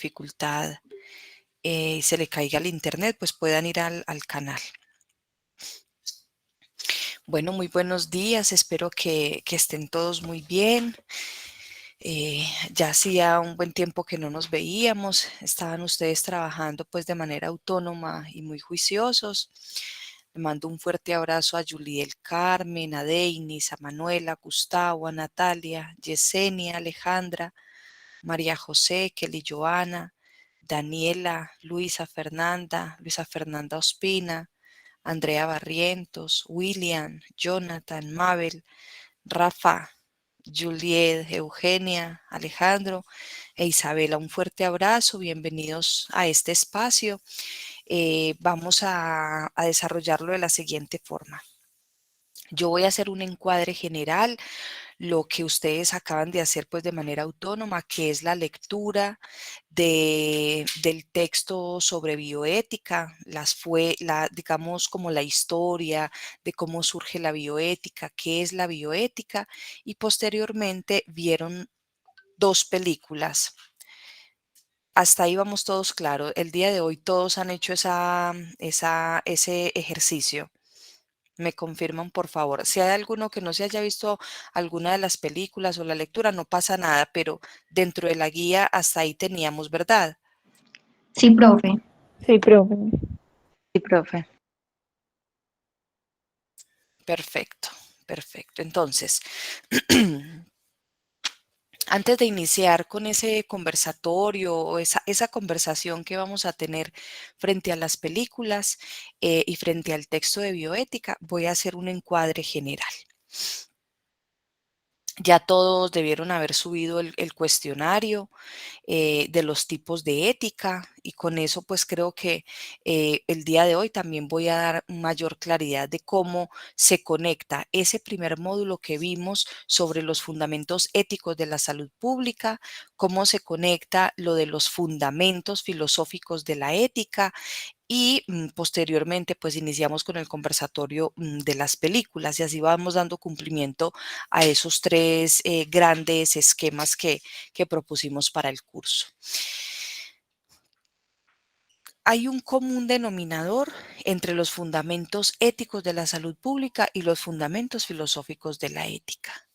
dificultad se le caiga el internet, pues puedan ir al canal. Bueno, muy buenos días, espero que estén todos muy bien. Ya hacía un buen tiempo que no nos veíamos, estaban ustedes trabajando pues de manera autónoma y muy juiciosos. Le mando un fuerte abrazo a Juliel Carmen, a Deinis, a Manuela, a Gustavo, a Natalia, Yesenia, Alejandra, María José, Kelly Joana, Daniela, Luisa Fernanda Ospina, Andrea Barrientos, William, Jonathan, Mabel, Rafa, Juliet, Eugenia, Alejandro e Isabela. Un fuerte abrazo, bienvenidos a este espacio. Vamos a desarrollarlo de la siguiente forma. Yo voy a hacer un encuadre general, lo que ustedes acaban de hacer pues de manera autónoma, que es la lectura del texto sobre bioética, digamos como la historia de cómo surge la bioética, qué es la bioética, y posteriormente vieron 2 películas. Hasta ahí vamos todos claros. El día de hoy todos han hecho ese ejercicio. Me confirman, por favor. Si hay alguno que no se haya visto alguna de las películas o la lectura, no pasa nada, pero dentro de la guía hasta ahí teníamos, ¿verdad? Sí, profe. Sí, profe. Sí, profe. Perfecto, perfecto. Entonces, antes de iniciar con ese conversatorio o esa conversación que vamos a tener frente a las películas y frente al texto de bioética, voy a hacer un encuadre general. Ya todos debieron haber subido el cuestionario de los tipos de ética y con eso pues creo que el día de hoy también voy a dar mayor claridad de cómo se conecta ese primer módulo que vimos sobre los fundamentos éticos de la salud pública, cómo se conecta lo de los fundamentos filosóficos de la ética y posteriormente pues iniciamos con el conversatorio de las películas y así vamos dando cumplimiento a esos 3 grandes esquemas que propusimos para el curso. Hay un común denominador entre los fundamentos éticos de la salud pública y los fundamentos filosóficos de la ética.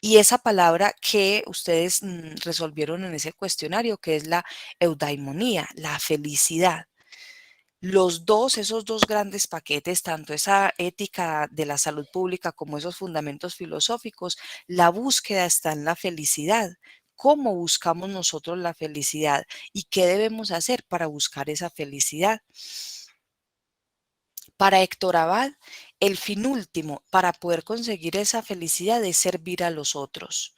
Y esa palabra que ustedes resolvieron en ese cuestionario, que es la eudaimonía, la felicidad. Esos dos grandes paquetes, tanto esa ética de la salud pública como esos fundamentos filosóficos, la búsqueda está en la felicidad. ¿Cómo buscamos nosotros la felicidad? ¿Y qué debemos hacer para buscar esa felicidad? Para Héctor Abad, el fin último para poder conseguir esa felicidad es servir a los otros.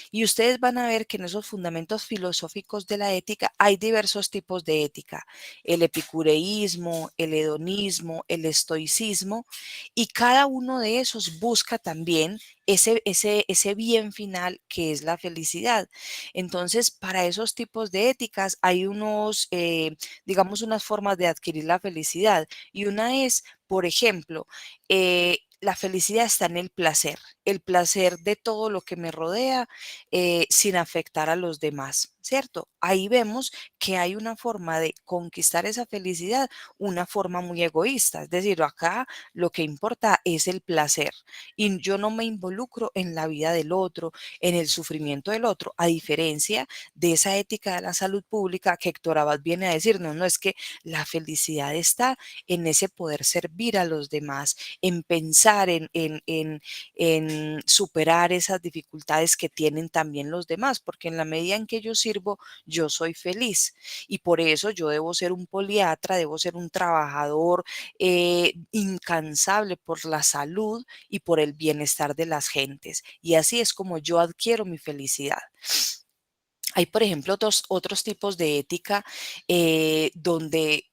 Y ustedes van a ver que en esos fundamentos filosóficos de la ética hay diversos tipos de ética, el epicureísmo, el hedonismo, el estoicismo, y cada uno de esos busca también ese bien final que es la felicidad. Entonces, para esos tipos de éticas hay digamos, unas formas de adquirir la felicidad, y una es, por ejemplo, la felicidad está en el placer de todo lo que me rodea sin afectar a los demás, ¿cierto? Ahí vemos que hay una forma de conquistar esa felicidad, una forma muy egoísta, es decir, acá lo que importa es el placer y yo no me involucro en la vida del otro, en el sufrimiento del otro, a diferencia de esa ética de la salud pública que Héctor Abad viene a decirnos, no es que la felicidad está en ese poder servir a los demás, en pensar en superar esas dificultades que tienen también los demás, porque en la medida en que yo sirvo, yo soy feliz y por eso yo debo ser un poliatra, debo ser un trabajador incansable por la salud y por el bienestar de las gentes. Y así es como yo adquiero mi felicidad. Hay, por ejemplo, otros tipos de ética donde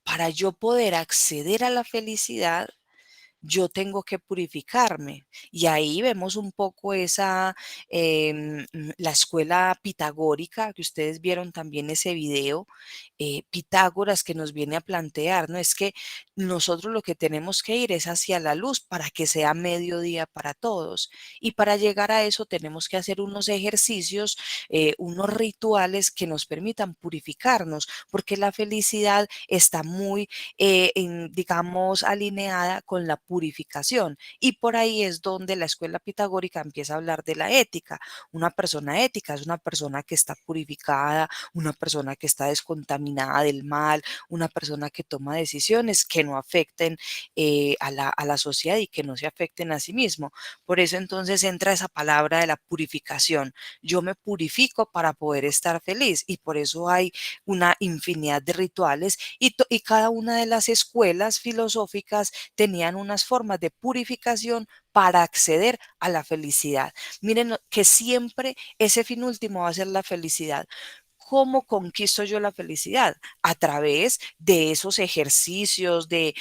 para yo poder acceder a la felicidad, yo tengo que purificarme. Y ahí vemos un poco la escuela pitagórica, que ustedes vieron también ese video, Pitágoras, que nos viene a plantear, ¿no? Es que nosotros lo que tenemos que ir es hacia la luz para que sea mediodía para todos. Y para llegar a eso tenemos que hacer unos ejercicios, unos rituales que nos permitan purificarnos, porque la felicidad está muy, digamos, alineada con la purificación. Y por ahí es donde la escuela pitagórica empieza a hablar de la ética. Una persona ética es una persona que está purificada, una persona que está descontaminada del mal, una persona que toma decisiones que no afecten a la sociedad y que no se afecten a sí mismo. Por eso entonces entra esa palabra de la purificación. Yo me purifico para poder estar feliz y por eso hay una infinidad de rituales y cada una de las escuelas filosóficas tenían unas formas de purificación para acceder a la felicidad. Miren que siempre ese fin último va a ser la felicidad. ¿Cómo conquisto yo la felicidad? A través de esos ejercicios de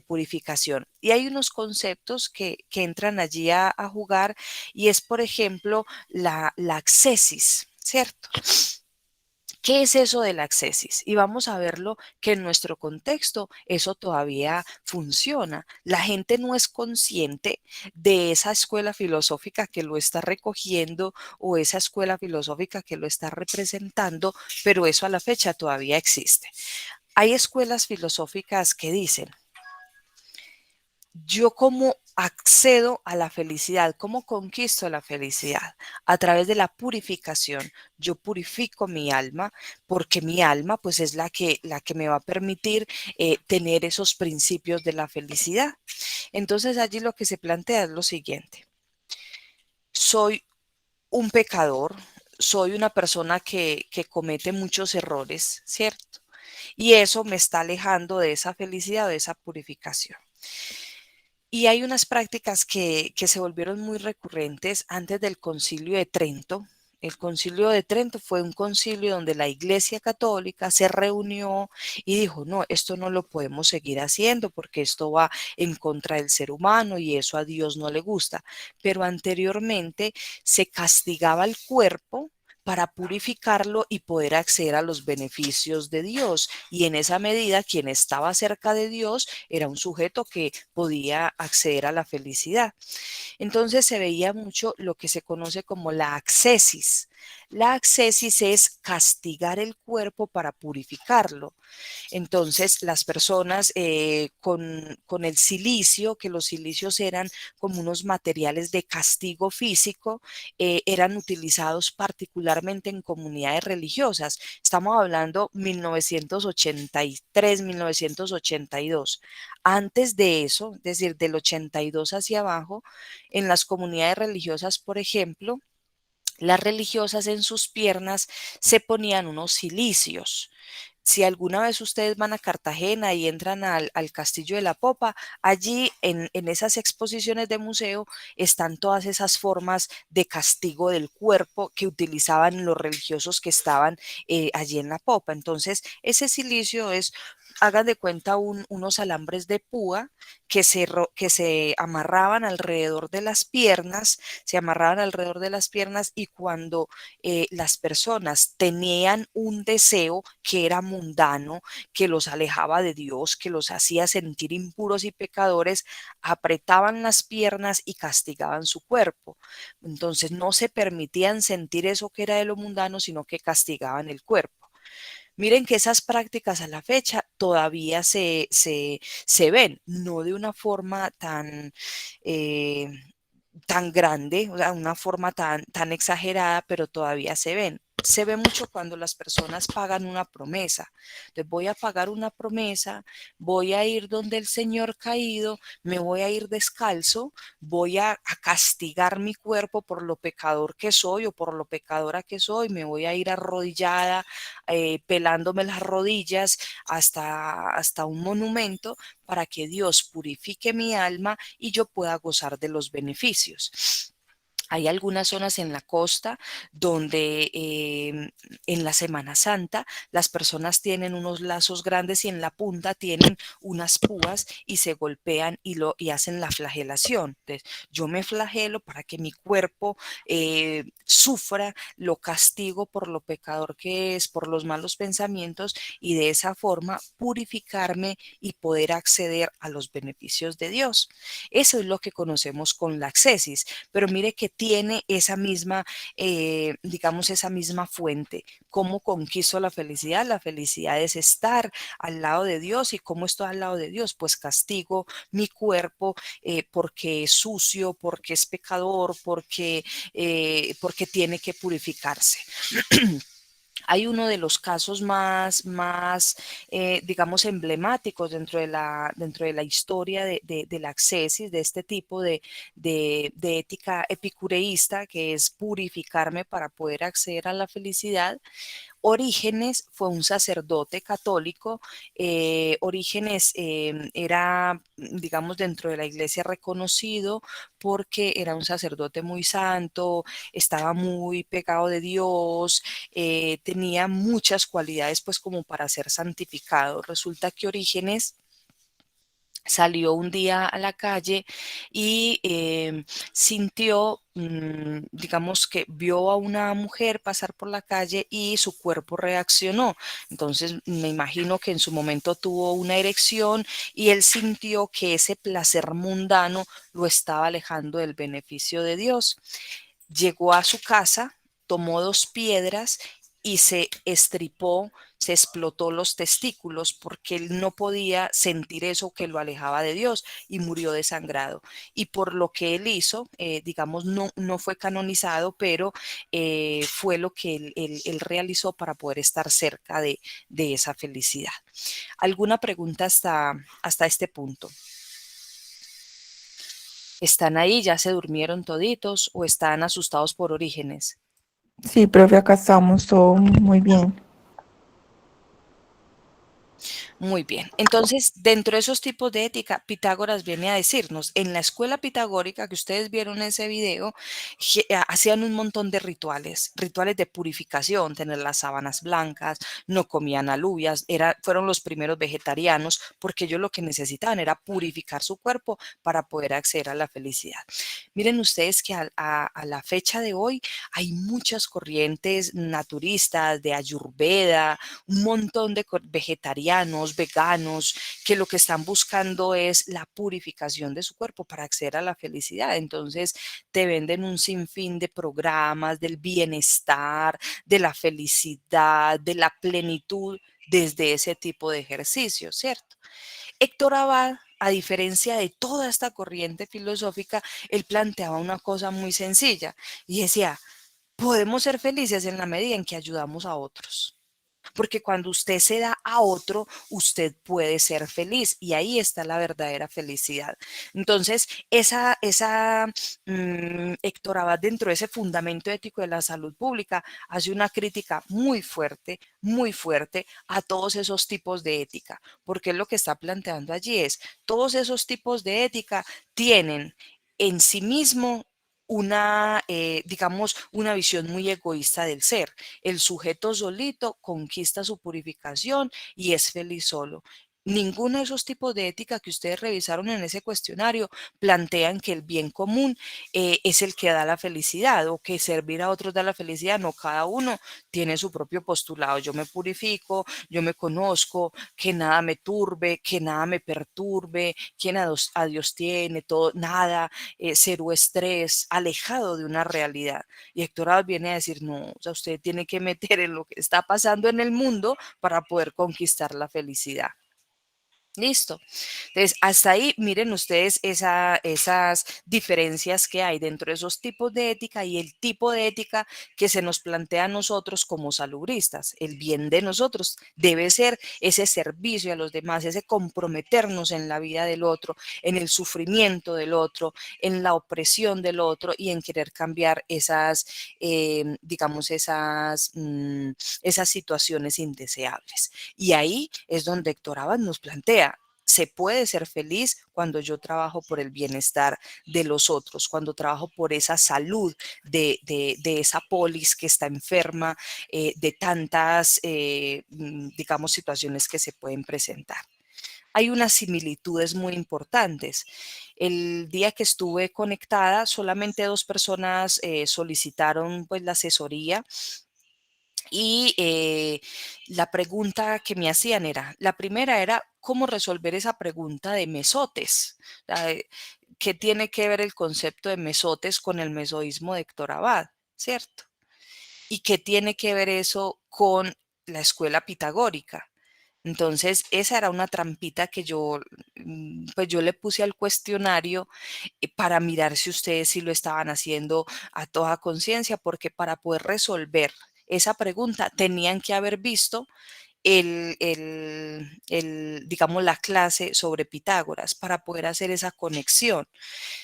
purificación. Y hay unos conceptos que entran allí a jugar y es, por ejemplo, la accesis, ¿cierto? ¿Qué es eso de la accesis? Y vamos a verlo que en nuestro contexto eso todavía funciona. La gente no es consciente de esa escuela filosófica que lo está recogiendo o esa escuela filosófica que lo está representando, pero eso a la fecha todavía existe. Hay escuelas filosóficas que dicen, yo cómo accedo a la felicidad, cómo conquisto la felicidad a través de la purificación. Yo purifico mi alma porque mi alma pues es la que me va a permitir tener esos principios de la felicidad. Entonces allí lo que se plantea es lo siguiente. Soy un pecador, soy una persona que comete muchos errores, ¿cierto? Y eso me está alejando de esa felicidad, de esa purificación. Y hay unas prácticas que se volvieron muy recurrentes antes del Concilio de Trento. El Concilio de Trento fue un concilio donde la Iglesia Católica se reunió y dijo, no, esto no lo podemos seguir haciendo porque esto va en contra del ser humano y eso a Dios no le gusta. Pero anteriormente se castigaba el cuerpo para purificarlo y poder acceder a los beneficios de Dios. Y en esa medida, quien estaba cerca de Dios era un sujeto que podía acceder a la felicidad. Entonces se veía mucho lo que se conoce como la ascesis. La ascesis es castigar el cuerpo para purificarlo. Entonces, las personas con el silicio, que los silicios eran como unos materiales de castigo físico, eran utilizados particularmente en comunidades religiosas. Estamos hablando 1983, 1982. Antes de eso, es decir, del 82 hacia abajo, en las comunidades religiosas, por ejemplo, las religiosas en sus piernas se ponían unos cilicios. Si alguna vez ustedes van a Cartagena y entran al Castillo de la Popa, allí en esas exposiciones de museo están todas esas formas de castigo del cuerpo que utilizaban los religiosos que estaban allí en la Popa. Entonces, ese silicio es, hagan de cuenta, unos alambres de púa que se amarraban alrededor de las piernas, se amarraban alrededor de las piernas y cuando las personas tenían un deseo que era mundano, que los alejaba de Dios, que los hacía sentir impuros y pecadores, apretaban las piernas y castigaban su cuerpo. Entonces no se permitían sentir eso que era de lo mundano, sino que castigaban el cuerpo. Miren que esas prácticas a la fecha todavía se ven, no de una forma eh, tan grande, o sea, una forma tan exagerada, pero todavía se ven. Se ve mucho cuando las personas pagan una promesa. Entonces voy a pagar una promesa, voy a ir donde el Señor caído, me voy a ir descalzo, voy a castigar mi cuerpo por lo pecador que soy o por lo pecadora que soy, me voy a ir arrodillada, pelándome las rodillas hasta un monumento para que Dios purifique mi alma y yo pueda gozar de los beneficios. Hay algunas zonas en la costa donde en la Semana Santa las personas tienen unos lazos grandes y en la punta tienen unas púas y se golpean y hacen la flagelación. Entonces, yo me flagelo para que mi cuerpo sufra, lo castigo por lo pecador que es, por los malos pensamientos y de esa forma purificarme y poder acceder a los beneficios de Dios. Eso es lo que conocemos con la ascesis, pero mire que tiene esa misma, digamos, esa misma fuente. ¿Cómo conquisto la felicidad? La felicidad es estar al lado de Dios. ¿Y cómo estoy al lado de Dios? Pues castigo mi cuerpo porque es sucio, porque es pecador, porque tiene que purificarse. Hay uno de los casos más digamos, emblemáticos dentro de la historia de la ascesis, de este tipo de ética epicureísta, que es purificarme para poder acceder a la felicidad. Orígenes fue un sacerdote católico. Orígenes era, digamos, dentro de la iglesia reconocido porque era un sacerdote muy santo, estaba muy pegado de Dios, tenía muchas cualidades pues como para ser santificado. Resulta que Orígenes salió un día a la calle y sintió, digamos que vio a una mujer pasar por la calle y su cuerpo reaccionó. Entonces me imagino que en su momento tuvo una erección y él sintió que ese placer mundano lo estaba alejando del beneficio de Dios. Llegó a su casa, tomó 2 piedras y se estripó, se explotó los testículos porque él no podía sentir eso que lo alejaba de Dios y murió desangrado. Y por lo que él hizo, digamos, no fue canonizado, pero fue lo que él realizó para poder estar cerca de esa felicidad. ¿Alguna pregunta hasta este punto? ¿Están ahí? ¿Ya se durmieron toditos o están asustados por Orígenes? Sí, profe, acá estamos todo muy bien. Muy bien. Entonces, dentro de esos tipos de ética, Pitágoras viene a decirnos, en la escuela pitagórica que ustedes vieron en ese video, hacían un montón de rituales, rituales de purificación, tener las sábanas blancas, no comían alubias, fueron los primeros vegetarianos porque ellos lo que necesitaban era purificar su cuerpo para poder acceder a la felicidad. Miren ustedes que a la fecha de hoy hay muchas corrientes naturistas de Ayurveda, un montón de vegetarianos, veganos, que lo que están buscando es la purificación de su cuerpo para acceder a la felicidad. Entonces, te venden un sinfín de programas del bienestar, de la felicidad, de la plenitud desde ese tipo de ejercicio, ¿cierto? Héctor Abad, a diferencia de toda esta corriente filosófica, él planteaba una cosa muy sencilla y decía, podemos ser felices en la medida en que ayudamos a otros. Porque cuando usted se da a otro, usted puede ser feliz y ahí está la verdadera felicidad. Entonces, Héctor Abad, dentro de ese fundamento ético de la salud pública, hace una crítica muy fuerte a todos esos tipos de ética, porque lo que está planteando allí es, todos esos tipos de ética tienen en sí mismo digamos, una visión muy egoísta del ser. El sujeto solito conquista su purificación y es feliz solo. Ninguno de esos tipos de ética que ustedes revisaron en ese cuestionario plantean que el bien común es el que da la felicidad o que servir a otros da la felicidad. No, cada uno tiene su propio postulado. Yo me purifico, yo me conozco, que nada me turbe, que nada me perturbe, quien a Dios tiene, todo, nada, cero estrés, alejado de una realidad. Y Héctor Abad viene a decir, no, o sea, usted tiene que meter en lo que está pasando en el mundo para poder conquistar la felicidad. Listo. Entonces, hasta ahí miren ustedes esas diferencias que hay dentro de esos tipos de ética y el tipo de ética que se nos plantea a nosotros como salubristas. El bien de nosotros debe ser ese servicio a los demás, ese comprometernos en la vida del otro, en el sufrimiento del otro, en la opresión del otro y en querer cambiar digamos, esas situaciones indeseables. Y ahí es donde Héctor Abad nos plantea, se puede ser feliz cuando yo trabajo por el bienestar de los otros, cuando trabajo por esa salud de esa polis que está enferma, de tantas, digamos, situaciones que se pueden presentar. Hay unas similitudes muy importantes. El día que estuve conectada, solamente 2 personas solicitaron pues la asesoría y la pregunta que me hacían era, la primera era, ¿cómo resolver esa pregunta de mesotes? ¿Qué tiene que ver el concepto de mesotes con el mesoísmo de Héctor Abad? ¿Cierto? ¿Y qué tiene que ver eso con la escuela pitagórica? Entonces, esa era una trampita que pues yo le puse al cuestionario para mirar si ustedes sí lo estaban haciendo a toda conciencia, porque para poder resolver esa pregunta tenían que haber visto digamos, la clase sobre Pitágoras para poder hacer esa conexión.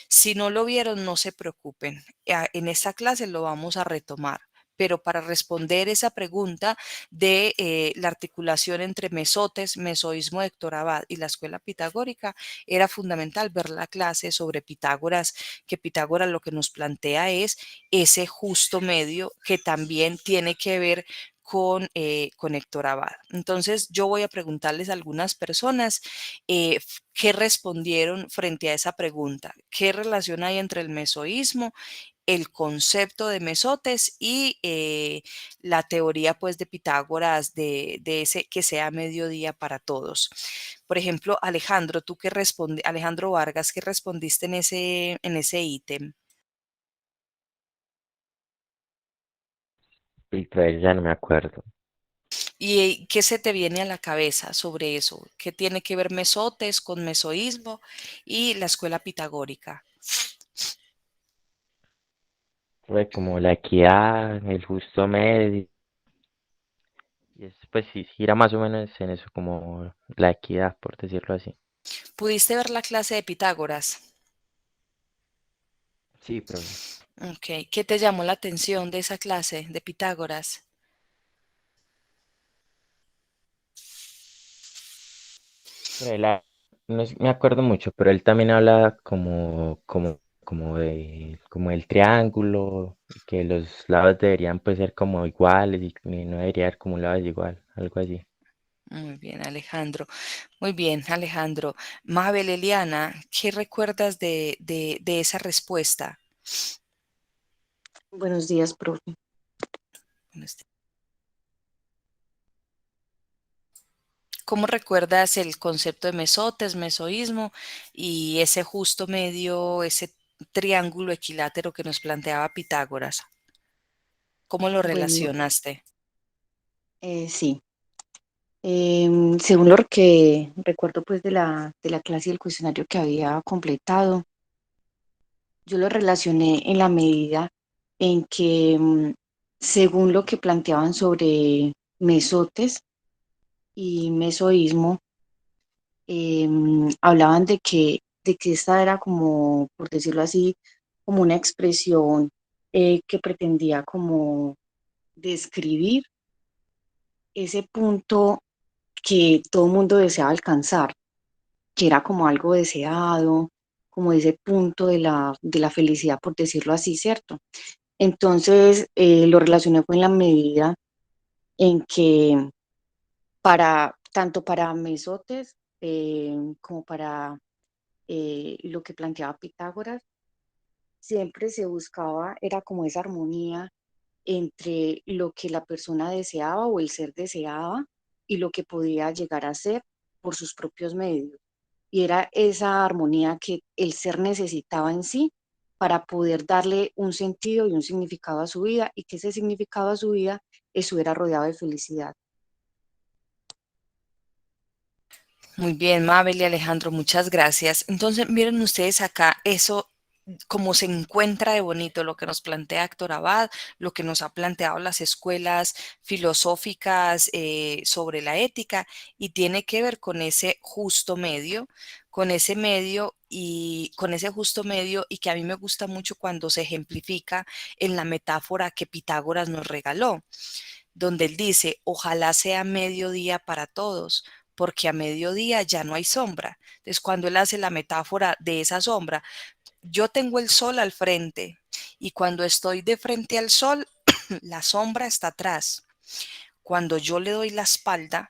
Si no lo vieron, no se preocupen. En esta clase lo vamos a retomar. Pero para responder esa pregunta de la articulación entre mesotes, mesoísmo de Héctor Abad y la escuela pitagórica, era fundamental ver la clase sobre Pitágoras, que Pitágoras lo que nos plantea es ese justo medio que también tiene que ver con Héctor Abad. Entonces, yo voy a preguntarles a algunas personas qué respondieron frente a esa pregunta. ¿Qué relación hay entre el mesoísmo, el concepto de mesotes y la teoría pues de Pitágoras de ese que sea mediodía para todos? Por ejemplo, Alejandro, tú qué responde, Alejandro Vargas, ¿qué respondiste en ese ítem? Y pues ya no me acuerdo. ¿Y qué se te viene a la cabeza sobre eso? ¿Qué tiene que ver mesotes con mesoísmo y la escuela pitagórica? Fue como la equidad, el justo medio. Y pues sí, gira más o menos en eso, como la equidad, por decirlo así. ¿Pudiste ver la clase de Pitágoras? Sí, profe. Ok, ¿qué te llamó la atención de esa clase de Pitágoras? Pero no me acuerdo mucho, pero él también habla como del triángulo, y que los lados deberían pues ser como iguales y no debería haber como un lado desigual, algo así. Muy bien, Alejandro. Muy bien, Alejandro. Mabel, Eliana, ¿qué recuerdas de esa respuesta? Buenos días, profe. ¿Cómo recuerdas el concepto de mesotes, mesoísmo y ese justo medio, ese triángulo equilátero que nos planteaba Pitágoras? ¿Cómo lo Bueno, relacionaste? sí. Según lo que recuerdo pues de la clase y el cuestionario que había completado, yo lo relacioné en la medida en que, según lo que planteaban sobre mesotes y mesoísmo, hablaban de que esta era como, por decirlo así, como una expresión que pretendía como describir ese punto que todo el mundo deseaba alcanzar, que era como algo deseado, como ese punto de la felicidad, por decirlo así, ¿cierto? Entonces, lo relacioné fue en la medida en que tanto para mesotes como para lo que planteaba Pitágoras, siempre se buscaba, era como esa armonía entre lo que la persona deseaba o el ser deseaba y lo que podía llegar a ser por sus propios medios. Y era esa armonía que el ser necesitaba en sí para poder darle un sentido y un significado a su vida y que ese significado a su vida estuviera rodeado de felicidad. Muy bien, Mabel y Alejandro, muchas gracias. Entonces, miren ustedes acá, eso como se encuentra de bonito lo que nos plantea Héctor Abad, lo que nos ha planteado las escuelas filosóficas sobre la ética y tiene que ver con ese justo medio, con ese medio y con ese justo medio y que a mí me gusta mucho cuando se ejemplifica en la metáfora que Pitágoras nos regaló donde él dice, ojalá sea mediodía para todos, porque a mediodía ya no hay sombra. Entonces, cuando él hace la metáfora de esa sombra, yo tengo el sol al frente y cuando estoy de frente al sol, la sombra está atrás. Cuando yo le doy la espalda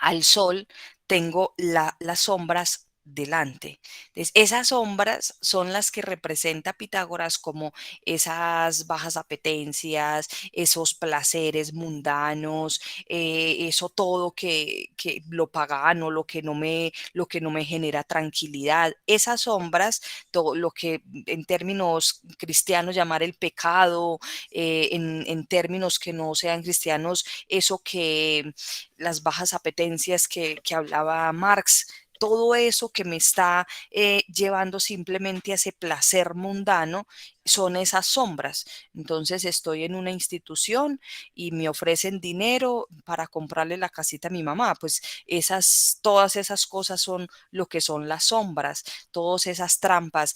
al sol, tengo las sombras delante. Entonces, esas sombras son las que representa Pitágoras como esas bajas apetencias, esos placeres mundanos, eso todo que lo pagano, lo que no me genera tranquilidad. Esas sombras, todo lo que en términos cristianos llamar el pecado, en términos que no sean cristianos, eso que las bajas apetencias que hablaba Marx, todo eso que me está llevando simplemente a ese placer mundano, son esas sombras. Entonces estoy en una institución y me ofrecen dinero para comprarle la casita a mi mamá. Pues todas esas cosas son lo que son las sombras, todas esas trampas.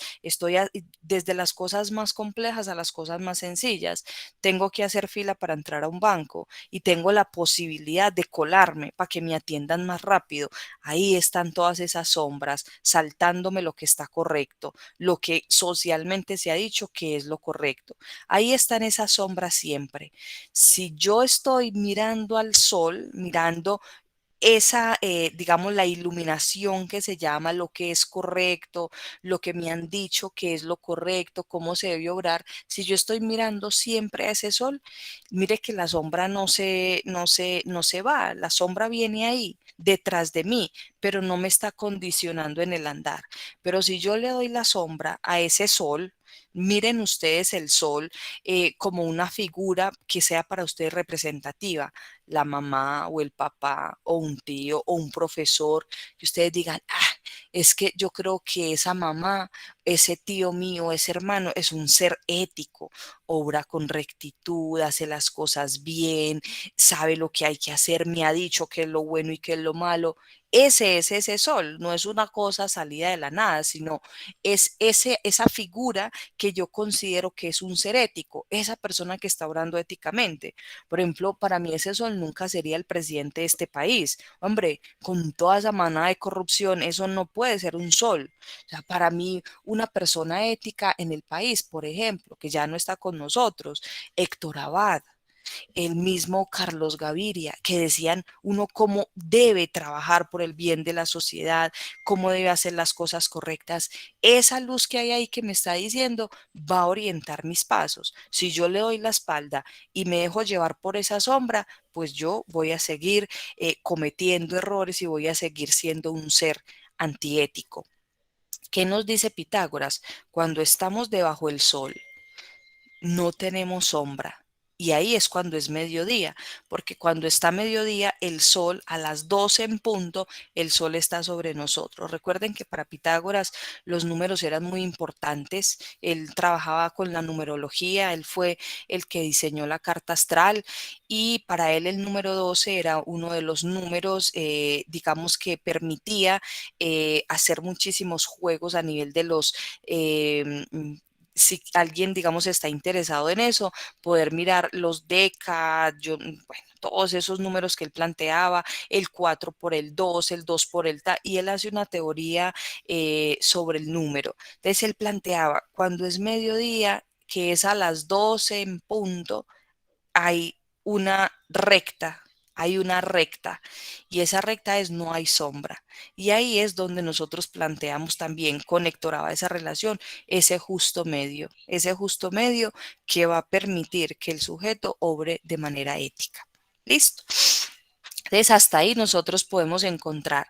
Desde las cosas más complejas a las cosas más sencillas. Tengo que hacer fila para entrar a un banco y tengo la posibilidad de colarme para que me atiendan más rápido. Ahí están todas esas sombras, saltándome lo que está correcto, lo que socialmente se ha dicho que es lo correcto. Ahí están esas sombras siempre. Si yo estoy mirando al sol, mirando esa, digamos, la iluminación que se llama lo que es correcto, lo que me han dicho que es lo correcto, cómo se debe obrar. Si yo estoy mirando siempre a ese sol, mire que la sombra no se va, la sombra viene ahí detrás de mí, pero no me está condicionando en el andar. Pero si yo le doy la sombra a ese sol, miren ustedes el sol como una figura que sea para ustedes representativa, la mamá o el papá o un tío o un profesor, que ustedes digan, es que yo creo que esa mamá, ese tío mío, ese hermano es un ser ético, obra con rectitud, hace las cosas bien, sabe lo que hay que hacer, me ha dicho qué es lo bueno y qué es lo malo. Ese es ese sol, no es una cosa salida de la nada, sino es esa figura que yo considero que es un ser ético, esa persona que está obrando éticamente. Por ejemplo, para mí ese sol nunca sería el presidente de este país. Hombre, con toda esa manada de corrupción, eso no puede ser un sol. O sea, para mí, una persona ética en el país, por ejemplo, que ya no está con nosotros, Héctor Abad, el mismo Carlos Gaviria, que decían uno cómo debe trabajar por el bien de la sociedad, cómo debe hacer las cosas correctas. Esa luz que hay ahí que me está diciendo va a orientar mis pasos. Si yo le doy la espalda y me dejo llevar por esa sombra, pues yo voy a seguir cometiendo errores y voy a seguir siendo un ser antiético. ¿Qué nos dice Pitágoras? Cuando estamos debajo del sol, no tenemos sombra. Y ahí es cuando es mediodía, porque cuando está mediodía, el sol a las 12 en punto, el sol está sobre nosotros. Recuerden que para Pitágoras los números eran muy importantes. Él trabajaba con la numerología, él fue el que diseñó la carta astral y para él el número 12 era uno de los números, digamos, que permitía hacer muchísimos juegos a nivel de los si alguien, digamos, está interesado en eso, poder mirar los DECA, bueno, todos esos números que él planteaba, el 4 por el 2, el 2 por el ta, y él hace una teoría sobre el número. Entonces él planteaba, cuando es mediodía, que es a las 12 en punto, hay una recta, hay una recta y esa recta es no hay sombra. Y ahí es donde nosotros planteamos también, conectoraba esa relación, ese justo medio que va a permitir que el sujeto obre de manera ética. ¿Listo? Entonces, hasta ahí nosotros podemos encontrar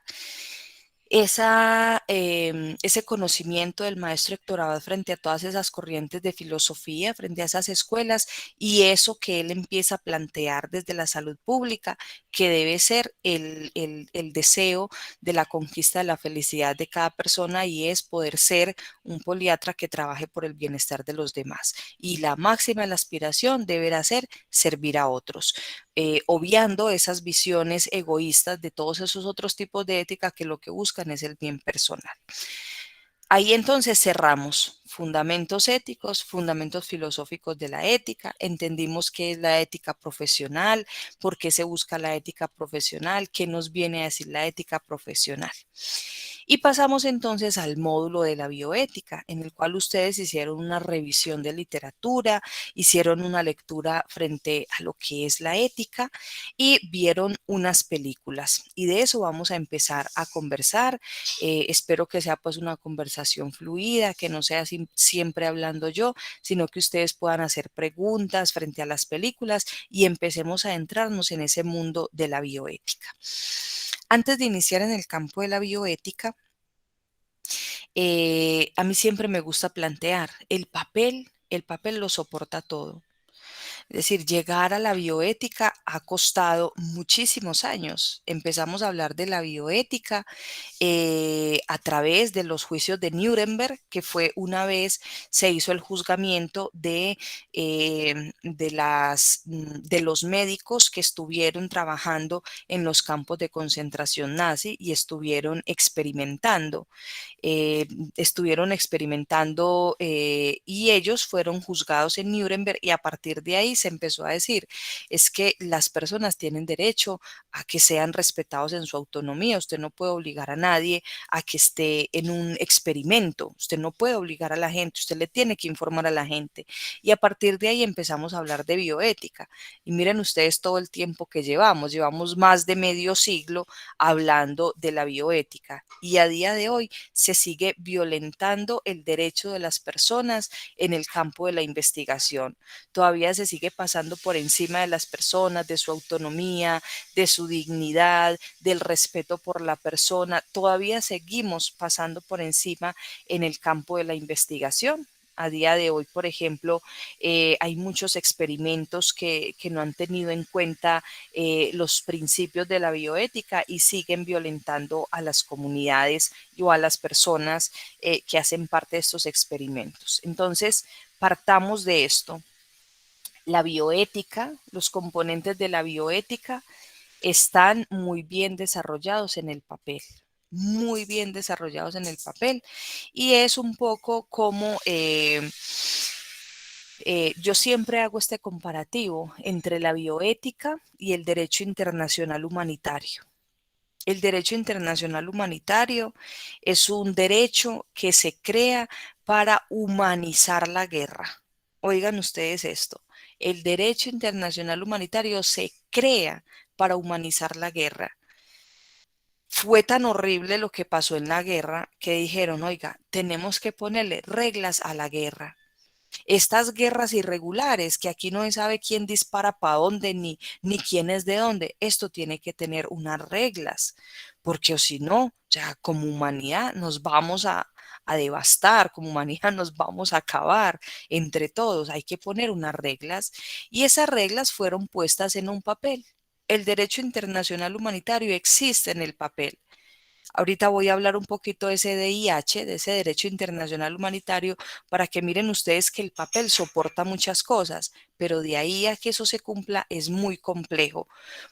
ese conocimiento del maestro Héctor Abad frente a todas esas corrientes de filosofía, frente a esas escuelas y eso que él empieza a plantear desde la salud pública, que debe ser el deseo de la conquista de la felicidad de cada persona y es poder ser un poliatra que trabaje por el bienestar de los demás. Y la máxima de la aspiración deberá ser servir a otros. Obviando esas visiones egoístas de todos esos otros tipos de ética que lo que buscan es el bien personal. Ahí entonces cerramos fundamentos éticos, fundamentos filosóficos de la ética, entendimos qué es la ética profesional, por qué se busca la ética profesional, qué nos viene a decir la ética profesional. Y pasamos entonces al módulo de la bioética, en el cual ustedes hicieron una revisión de literatura, hicieron una lectura frente a lo que es la ética y vieron unas películas. Y de eso vamos a empezar a conversar. Espero que sea pues una conversación fluida, que no sea siempre hablando yo, sino que ustedes puedan hacer preguntas frente a las películas y empecemos a entrarnos en ese mundo de la bioética. Antes de iniciar en el campo de la bioética, a mí siempre me gusta plantear, el papel lo soporta todo. Es decir, llegar a la bioética ha costado muchísimos años. Empezamos a hablar de la bioética a través de los juicios de Nuremberg, que fue una vez se hizo el juzgamiento de los médicos que estuvieron trabajando en los campos de concentración nazi y estuvieron experimentando y ellos fueron juzgados en Nuremberg y a partir de ahí se empezó a decir, es que las personas tienen derecho a que sean respetados en su autonomía. Usted no puede obligar a nadie a que esté en un experimento. Usted no puede obligar a la gente, usted le tiene que informar a la gente. Y a partir de ahí empezamos a hablar de bioética. Y miren ustedes todo el tiempo que llevamos más de medio siglo hablando de la bioética. Y a día de hoy se sigue violentando el derecho de las personas en el campo de la investigación. Todavía se sigue pasando por encima de las personas, de su autonomía, de su dignidad, del respeto por la persona. Todavía seguimos pasando por encima en el campo de la investigación. A día de hoy, por ejemplo, hay muchos experimentos que no han tenido en cuenta los principios de la bioética y siguen violentando a las comunidades o a las personas que hacen parte de estos experimentos. Entonces, partamos de esto. La bioética, los componentes de la bioética están muy bien desarrollados en el papel, muy bien desarrollados en el papel. Y es un poco como yo siempre hago este comparativo entre la bioética y el derecho internacional humanitario. El derecho internacional humanitario es un derecho que se crea para humanizar la guerra. Oigan ustedes esto, el derecho internacional humanitario se crea para humanizar la guerra. Fue tan horrible lo que pasó en la guerra que dijeron, oiga, tenemos que ponerle reglas a la guerra. Estas guerras irregulares, que aquí no se sabe quién dispara para dónde ni quién es de dónde, esto tiene que tener unas reglas, porque o si no, ya como humanidad nos vamos a devastar, como humanidad nos vamos a acabar entre todos. Hay que poner unas reglas y esas reglas fueron puestas en un papel. El derecho internacional humanitario existe en el papel. Ahorita voy a hablar un poquito de ese DIH, de ese Derecho Internacional Humanitario, para que miren ustedes que el papel soporta muchas cosas, pero de ahí a que eso se cumpla es muy complejo.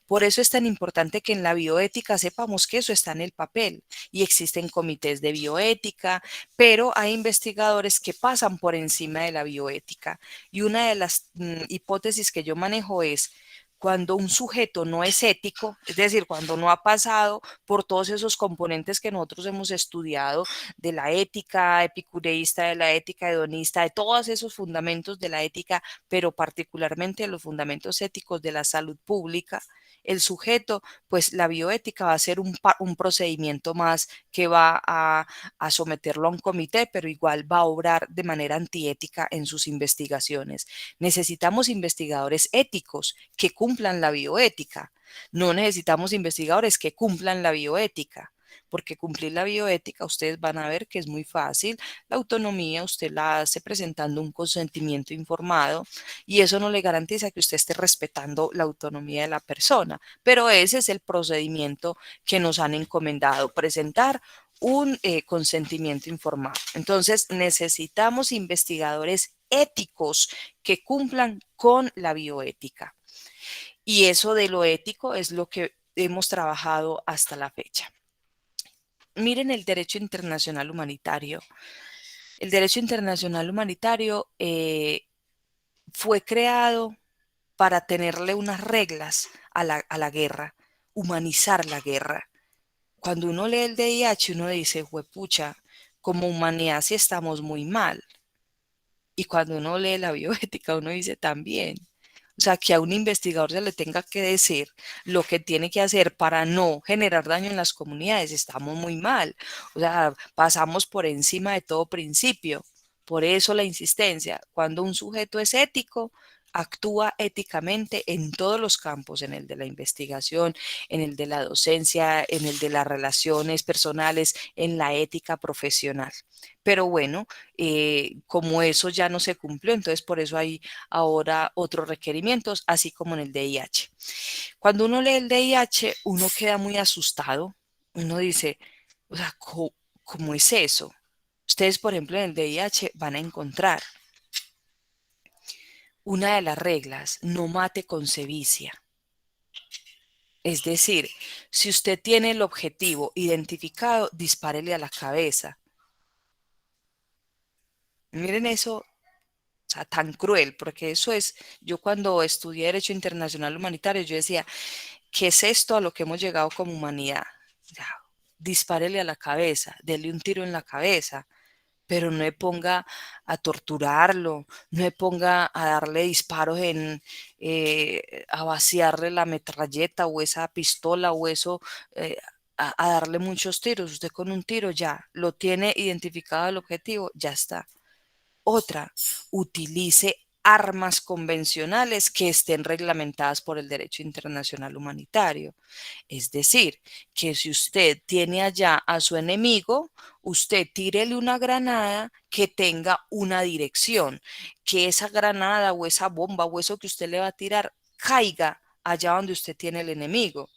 Por eso es tan importante que en la bioética sepamos que eso está en el papel y existen comités de bioética, pero hay investigadores que pasan por encima de la bioética. Y una de las hipótesis que yo manejo es cuando un sujeto no es ético, es decir, cuando no ha pasado por todos esos componentes que nosotros hemos estudiado de la ética epicureísta, de la ética hedonista, de todos esos fundamentos de la ética, pero particularmente de los fundamentos éticos de la salud pública, el sujeto, pues la bioética va a ser un procedimiento más que va a someterlo a un comité, pero igual va a obrar de manera antiética en sus investigaciones. Necesitamos investigadores éticos que cumplan la bioética. No necesitamos investigadores que cumplan la bioética, porque cumplir la bioética ustedes van a ver que es muy fácil. La autonomía usted la hace presentando un consentimiento informado y eso no le garantiza que usted esté respetando la autonomía de la persona, pero ese es el procedimiento que nos han encomendado, presentar un consentimiento informado. Entonces necesitamos investigadores éticos que cumplan con la bioética. Y eso de lo ético es lo que hemos trabajado hasta la fecha. miren el derecho internacional humanitario. El derecho internacional humanitario fue creado para tenerle unas reglas a la guerra, humanizar la guerra. Cuando uno lee el DIH, uno dice, juepucha, como humanidad sí estamos muy mal. Y cuando uno lee la bioética, uno dice también. O sea, que a un investigador se le tenga que decir lo que tiene que hacer para no generar daño en las comunidades, estamos muy mal. O sea, pasamos por encima de todo principio. Por eso la insistencia. Cuando un sujeto es ético, actúa éticamente en todos los campos, en el de la investigación, en el de la docencia, en el de las relaciones personales, en la ética profesional. Pero bueno, como eso ya no se cumplió, entonces por eso hay ahora otros requerimientos, así como en el DIH. Cuando uno lee el DIH, uno queda muy asustado. Uno dice, o sea, ¿cómo es eso? Ustedes, por ejemplo, en el DIH van a encontrar una de las reglas, no mate con sevicia. Es decir, si usted tiene el objetivo identificado, dispárele a la cabeza. Miren eso, o sea, tan cruel, porque eso es, yo cuando estudié Derecho Internacional Humanitario, yo decía, ¿qué es esto a lo que hemos llegado como humanidad? Ya, dispárele a la cabeza, dele un tiro en la cabeza, pero no me ponga a torturarlo, no me ponga a darle disparos a vaciarle la metralleta o esa pistola o eso, a darle muchos tiros. Usted con un tiro ya lo tiene identificado el objetivo, ya está. Otra, utilice armas convencionales que estén reglamentadas por el derecho internacional humanitario. Es decir, que si usted tiene allá a su enemigo, usted tírele una granada que tenga una dirección, que esa granada o esa bomba o eso que usted le va a tirar caiga allá donde usted tiene el enemigo.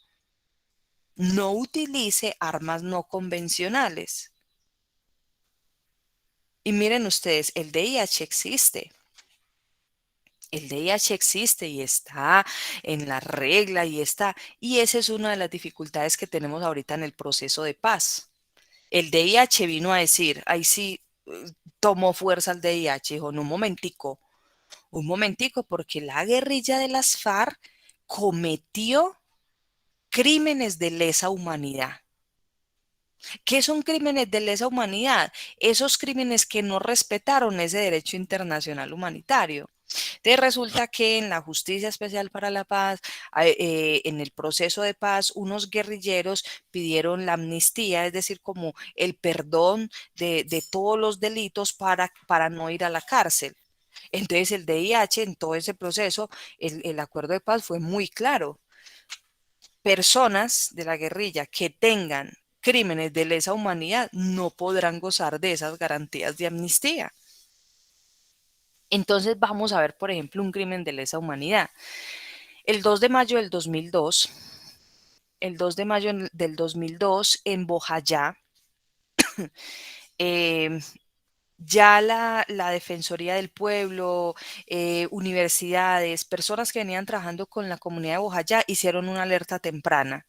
No utilice armas no convencionales. Y miren ustedes, el DIH existe. El DIH existe y está en la regla y está. Y esa es una de las dificultades que tenemos ahorita en el proceso de paz. El DIH vino a decir, ahí sí tomó fuerza el DIH, dijo, no, un momentico, porque la guerrilla de las FARC cometió crímenes de lesa humanidad. ¿Qué son crímenes de lesa humanidad? Esos crímenes que no respetaron ese derecho internacional humanitario. Entonces resulta que en la Justicia Especial para la Paz, en el proceso de paz, unos guerrilleros pidieron la amnistía, es decir, como el perdón de todos los delitos para no ir a la cárcel. Entonces el DIH en todo ese proceso, el acuerdo de paz fue muy claro. Personas de la guerrilla que tengan crímenes de lesa humanidad no podrán gozar de esas garantías de amnistía. Entonces vamos a ver, por ejemplo, un crimen de lesa humanidad. El 2 de mayo del 2002, el 2 de mayo del 2002 en Bojayá, ya la Defensoría del Pueblo, universidades, personas que venían trabajando con la comunidad de Bojayá hicieron una alerta temprana.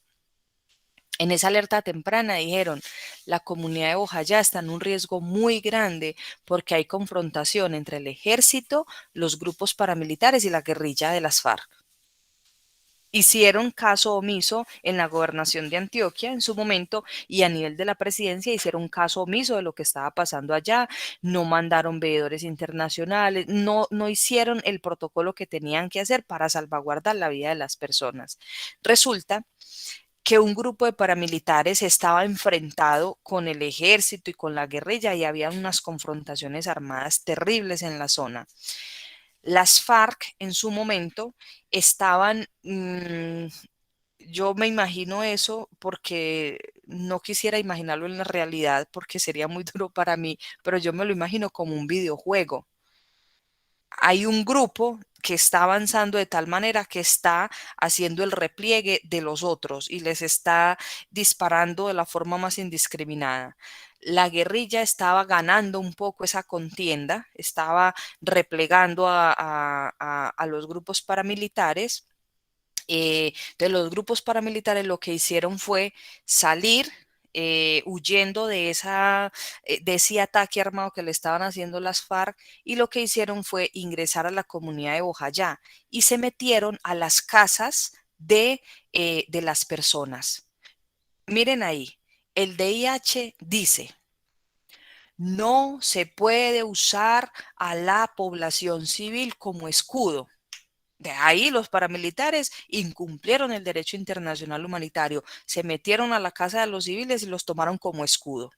En esa alerta temprana dijeron, la comunidad de Bojayá está en un riesgo muy grande porque hay confrontación entre el ejército, los grupos paramilitares y la guerrilla de las FARC. Hicieron caso omiso en la gobernación de Antioquia en su momento y a nivel de la presidencia hicieron caso omiso de lo que estaba pasando allá, no mandaron veedores internacionales, no hicieron el protocolo que tenían que hacer para salvaguardar la vida de las personas. Resulta que un grupo de paramilitares estaba enfrentado con el ejército y con la guerrilla y había unas confrontaciones armadas terribles en la zona. Las FARC en su momento estaban, yo me imagino eso porque no quisiera imaginarlo en la realidad porque sería muy duro para mí, pero yo me lo imagino como un videojuego. Hay un grupo que está avanzando de tal manera que está haciendo el repliegue de los otros y les está disparando de la forma más indiscriminada. La guerrilla estaba ganando un poco esa contienda, estaba replegando a los grupos paramilitares. De los grupos paramilitares lo que hicieron fue salir huyendo de ese ataque armado que le estaban haciendo las FARC, y lo que hicieron fue ingresar a la comunidad de Bojayá y se metieron a las casas de las personas. Miren ahí, el DIH dice: no se puede usar a la población civil como escudo. De ahí los paramilitares incumplieron el derecho internacional humanitario, se metieron a la casa de los civiles y los tomaron como escudo.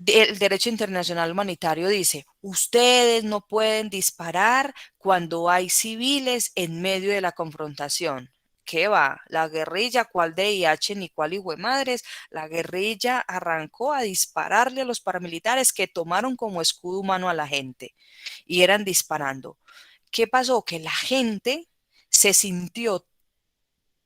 El derecho internacional humanitario dice: ustedes no pueden disparar cuando hay civiles en medio de la confrontación. ¿Qué va? La guerrilla, ¿cuál DIH ni cuál hijuemadres? La guerrilla arrancó a dispararle a los paramilitares, que tomaron como escudo humano a la gente y eran disparando. ¿Qué pasó? Que la gente se sintió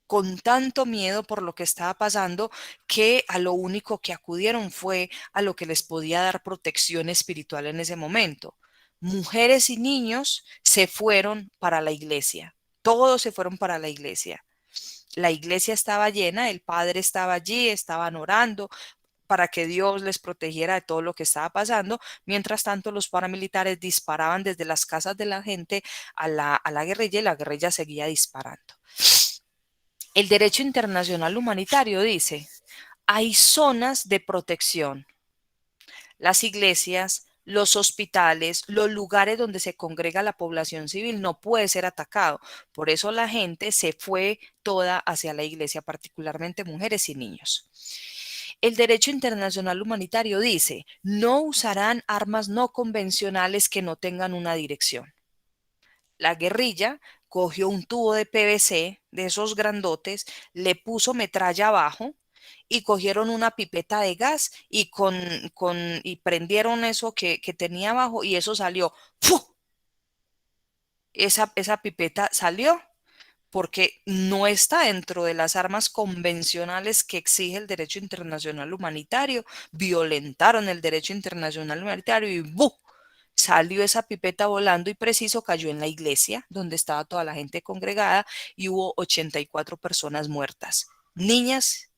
con tanto miedo por lo que estaba pasando, que a lo único que acudieron fue a lo que les podía dar protección espiritual en ese momento. Mujeres y niños se fueron para la iglesia. Todos se fueron para la iglesia. La iglesia estaba llena, el padre estaba allí, estaban orando para que Dios les protegiera de todo lo que estaba pasando. Mientras tanto, los paramilitares disparaban desde las casas de la gente a la guerrilla, y la guerrilla seguía disparando. El derecho internacional humanitario dice: hay zonas de protección. Las iglesias, los hospitales, los lugares donde se congrega la población civil no puede ser atacado. Por eso la gente se fue toda hacia la iglesia, particularmente mujeres y niños. El derecho internacional humanitario dice: no usarán armas no convencionales que no tengan una dirección. La guerrilla cogió un tubo de PVC de esos grandotes, le puso metralla abajo y cogieron una pipeta de gas y prendieron eso que tenía abajo, y eso salió. ¡Fu! Esa pipeta salió porque no está dentro de las armas convencionales que exige el derecho internacional humanitario. Violentaron el derecho internacional humanitario y ¡bu! Salió esa pipeta volando, y preciso cayó en la iglesia donde estaba toda la gente congregada, y hubo 84 personas muertas. Niñas,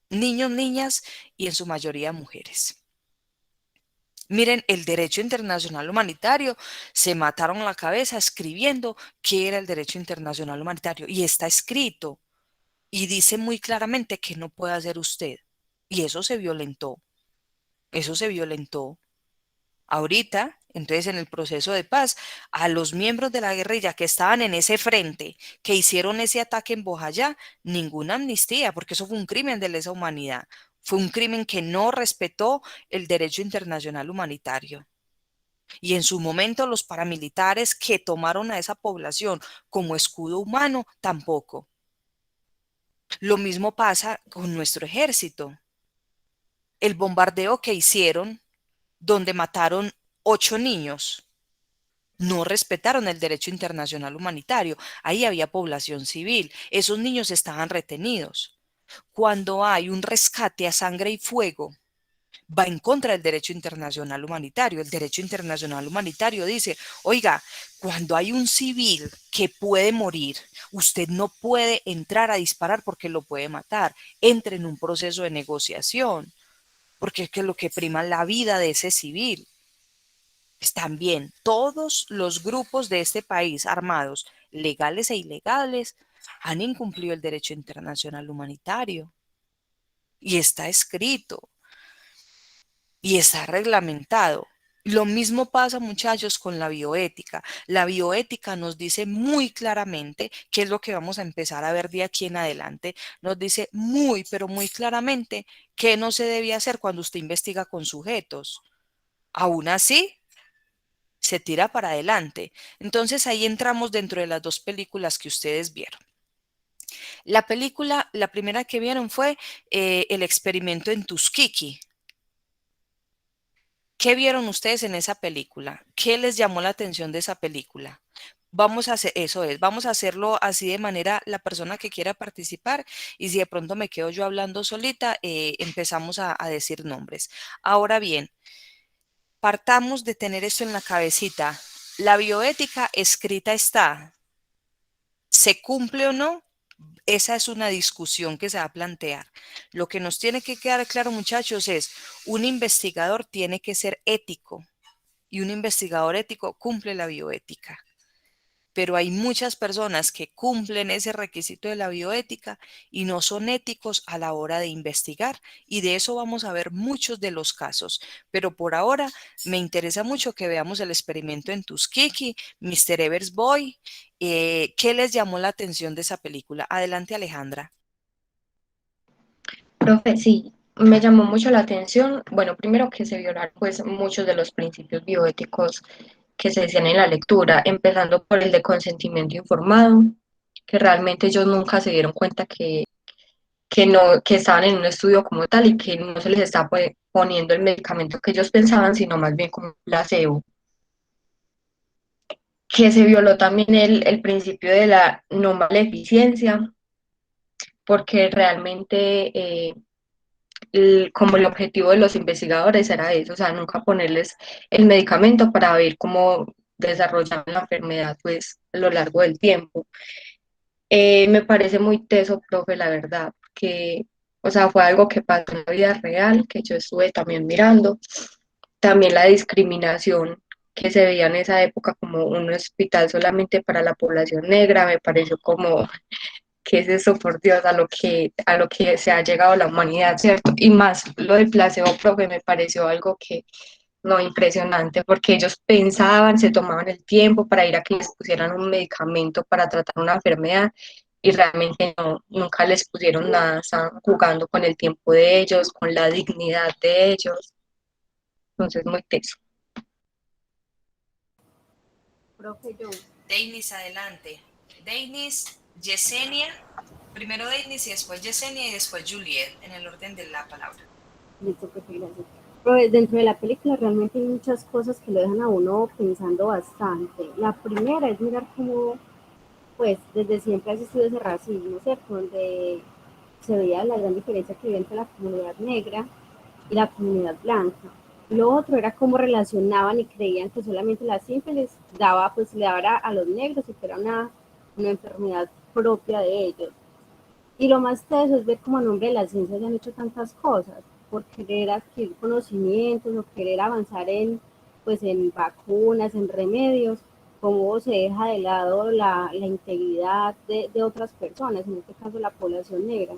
niños, niñas, y en su mayoría mujeres. Miren, el derecho internacional humanitario, se mataron la cabeza escribiendo qué era el derecho internacional humanitario, y está escrito y dice muy claramente que no puede hacer usted. Y eso se violentó. Eso se violentó. Ahorita, entonces, en el proceso de paz, a los miembros de la guerrilla que estaban en ese frente, que hicieron ese ataque en Bojayá, ninguna amnistía, porque eso fue un crimen de lesa humanidad. Fue un crimen que no respetó el derecho internacional humanitario. Y en su momento los paramilitares que tomaron a esa población como escudo humano, tampoco. Lo mismo pasa con nuestro ejército. El bombardeo que hicieron, donde mataron 8 niños, no respetaron el derecho internacional humanitario. Ahí había población civil. Esos niños estaban retenidos. Cuando hay un rescate a sangre y fuego, va en contra del derecho internacional humanitario. El derecho internacional humanitario dice: oiga, cuando hay un civil que puede morir, usted no puede entrar a disparar porque lo puede matar. Entre en un proceso de negociación, porque es que lo que prima es la vida de ese civil. También todos los grupos de este país armados, legales e ilegales, han incumplido el derecho internacional humanitario. Y está escrito y está reglamentado. Lo mismo pasa, muchachos, con la bioética. La bioética nos dice muy claramente qué es lo que vamos a empezar a ver de aquí en adelante. Nos dice muy, pero muy claramente qué no se debe hacer cuando usted investiga con sujetos. Aún así, se tira para adelante. Entonces ahí entramos dentro de las dos películas que ustedes vieron. La película, la primera que vieron fue El experimento en Tuskegee. ¿Qué vieron ustedes en esa película? ¿Qué les llamó la atención de esa película? Vamos a hacer, eso es, vamos a hacerlo así de manera, la persona que quiera participar, y si de pronto me quedo yo hablando solita, empezamos a decir nombres. Ahora bien, partamos de tener esto en la cabecita. La bioética escrita está. ¿Se cumple o no? esa es una discusión que se va a plantear. Lo que nos tiene que quedar claro, muchachos, es un investigador tiene que ser ético y un investigador ético cumple la bioética. Pero hay muchas personas que cumplen ese requisito de la bioética y no son éticos a la hora de investigar. Y de eso vamos a ver muchos de los casos. Pero por ahora me interesa mucho que veamos el experimento en Tuskegee, Mr. Evers Boy. ¿Qué les llamó la atención de esa película? Adelante, Alejandra. Profe, sí, me llamó mucho la atención, bueno, primero que se violaron pues muchos de los principios bioéticos que se decían en la lectura, empezando por el de consentimiento informado, que realmente ellos nunca se dieron cuenta que no, que estaban en un estudio como tal y que no se les estaba poniendo el medicamento que ellos pensaban, sino más bien como un placebo. Que se violó también el principio de la no maleficencia, porque realmente como el objetivo de los investigadores era eso, o sea, nunca ponerles el medicamento para ver cómo desarrollaban la enfermedad pues a lo largo del tiempo. Me parece muy teso, profe, la verdad, que, o sea, fue algo que pasó en la vida real, que yo estuve también mirando. También la discriminación que se veía en esa época como un hospital solamente para la población negra, me pareció como, ¿qué es eso, por Dios, a lo que se ha llegado la humanidad, ¿cierto? Y más lo del placebo, profe, me pareció algo que, no, impresionante, porque ellos pensaban, se tomaban el tiempo para ir a que les pusieran un medicamento para tratar una enfermedad y realmente no, nunca les pusieron nada, estaban jugando con el tiempo de ellos, con la dignidad de ellos, entonces muy teso. Profe, yo. Deinis, adelante. Deinis, Yesenia. Primero Deinis y después Yesenia y después Juliet, en el orden de la palabra. Listo, profe, gracias. Profe, dentro de la película realmente hay muchas cosas que lo dejan a uno pensando bastante. La primera es mirar cómo, pues, desde siempre ha existido ese racismo, ¿cierto? Donde se veía la gran diferencia que había entre la comunidad negra y la comunidad blanca. Lo otro era cómo relacionaban y creían que solamente la sífilis daba, pues, le daba a los negros y que era una enfermedad propia de ellos. Y lo más teso es ver cómo a nombre de la ciencia se han hecho tantas cosas, por querer adquirir conocimientos o querer avanzar en, pues, en vacunas, en remedios, cómo se deja de lado la integridad de otras personas, en este caso la población negra,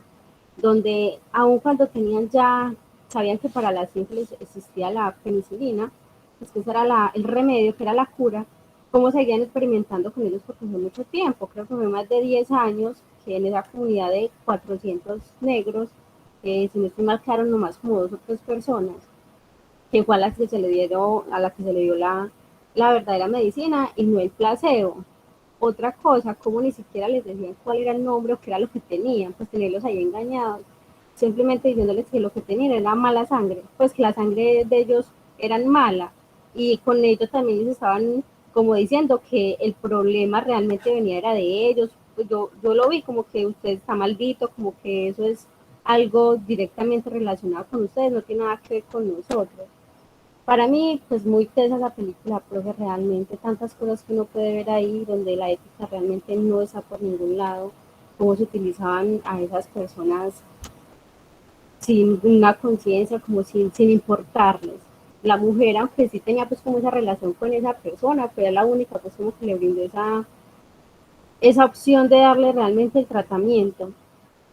donde aun cuando tenían ya, sabían que para la sífilis existía la penicilina, pues que ese era el remedio, que era la cura, cómo seguían experimentando con ellos porque fue mucho tiempo, creo que fue más de 10 años que en esa comunidad de 400 negros, si no estoy mal, quedaron nomás como 2 o 3 personas, que fue a las que se le dieron, a la que se le dio la verdadera medicina y no el placebo. Otra cosa, como ni siquiera les decían cuál era el nombre o qué era lo que tenían, pues tenerlos ahí engañados, simplemente diciéndoles que lo que tenían era mala sangre, pues que la sangre de ellos eran mala, y con ellos también les estaban como diciendo que el problema realmente venía era de ellos. Pues yo lo vi como que usted está maldito, como que eso es algo directamente relacionado con ustedes, no tiene nada que ver con nosotros. Para mí, pues muy tesa esa película, profe, realmente tantas cosas que uno puede ver ahí, donde la ética realmente no está por ningún lado, cómo se utilizaban a esas personas sin una conciencia, como sin importarles. La mujer, aunque sí tenía pues como esa relación con esa persona, pero era la única pues como que le brindó esa opción de darle realmente el tratamiento.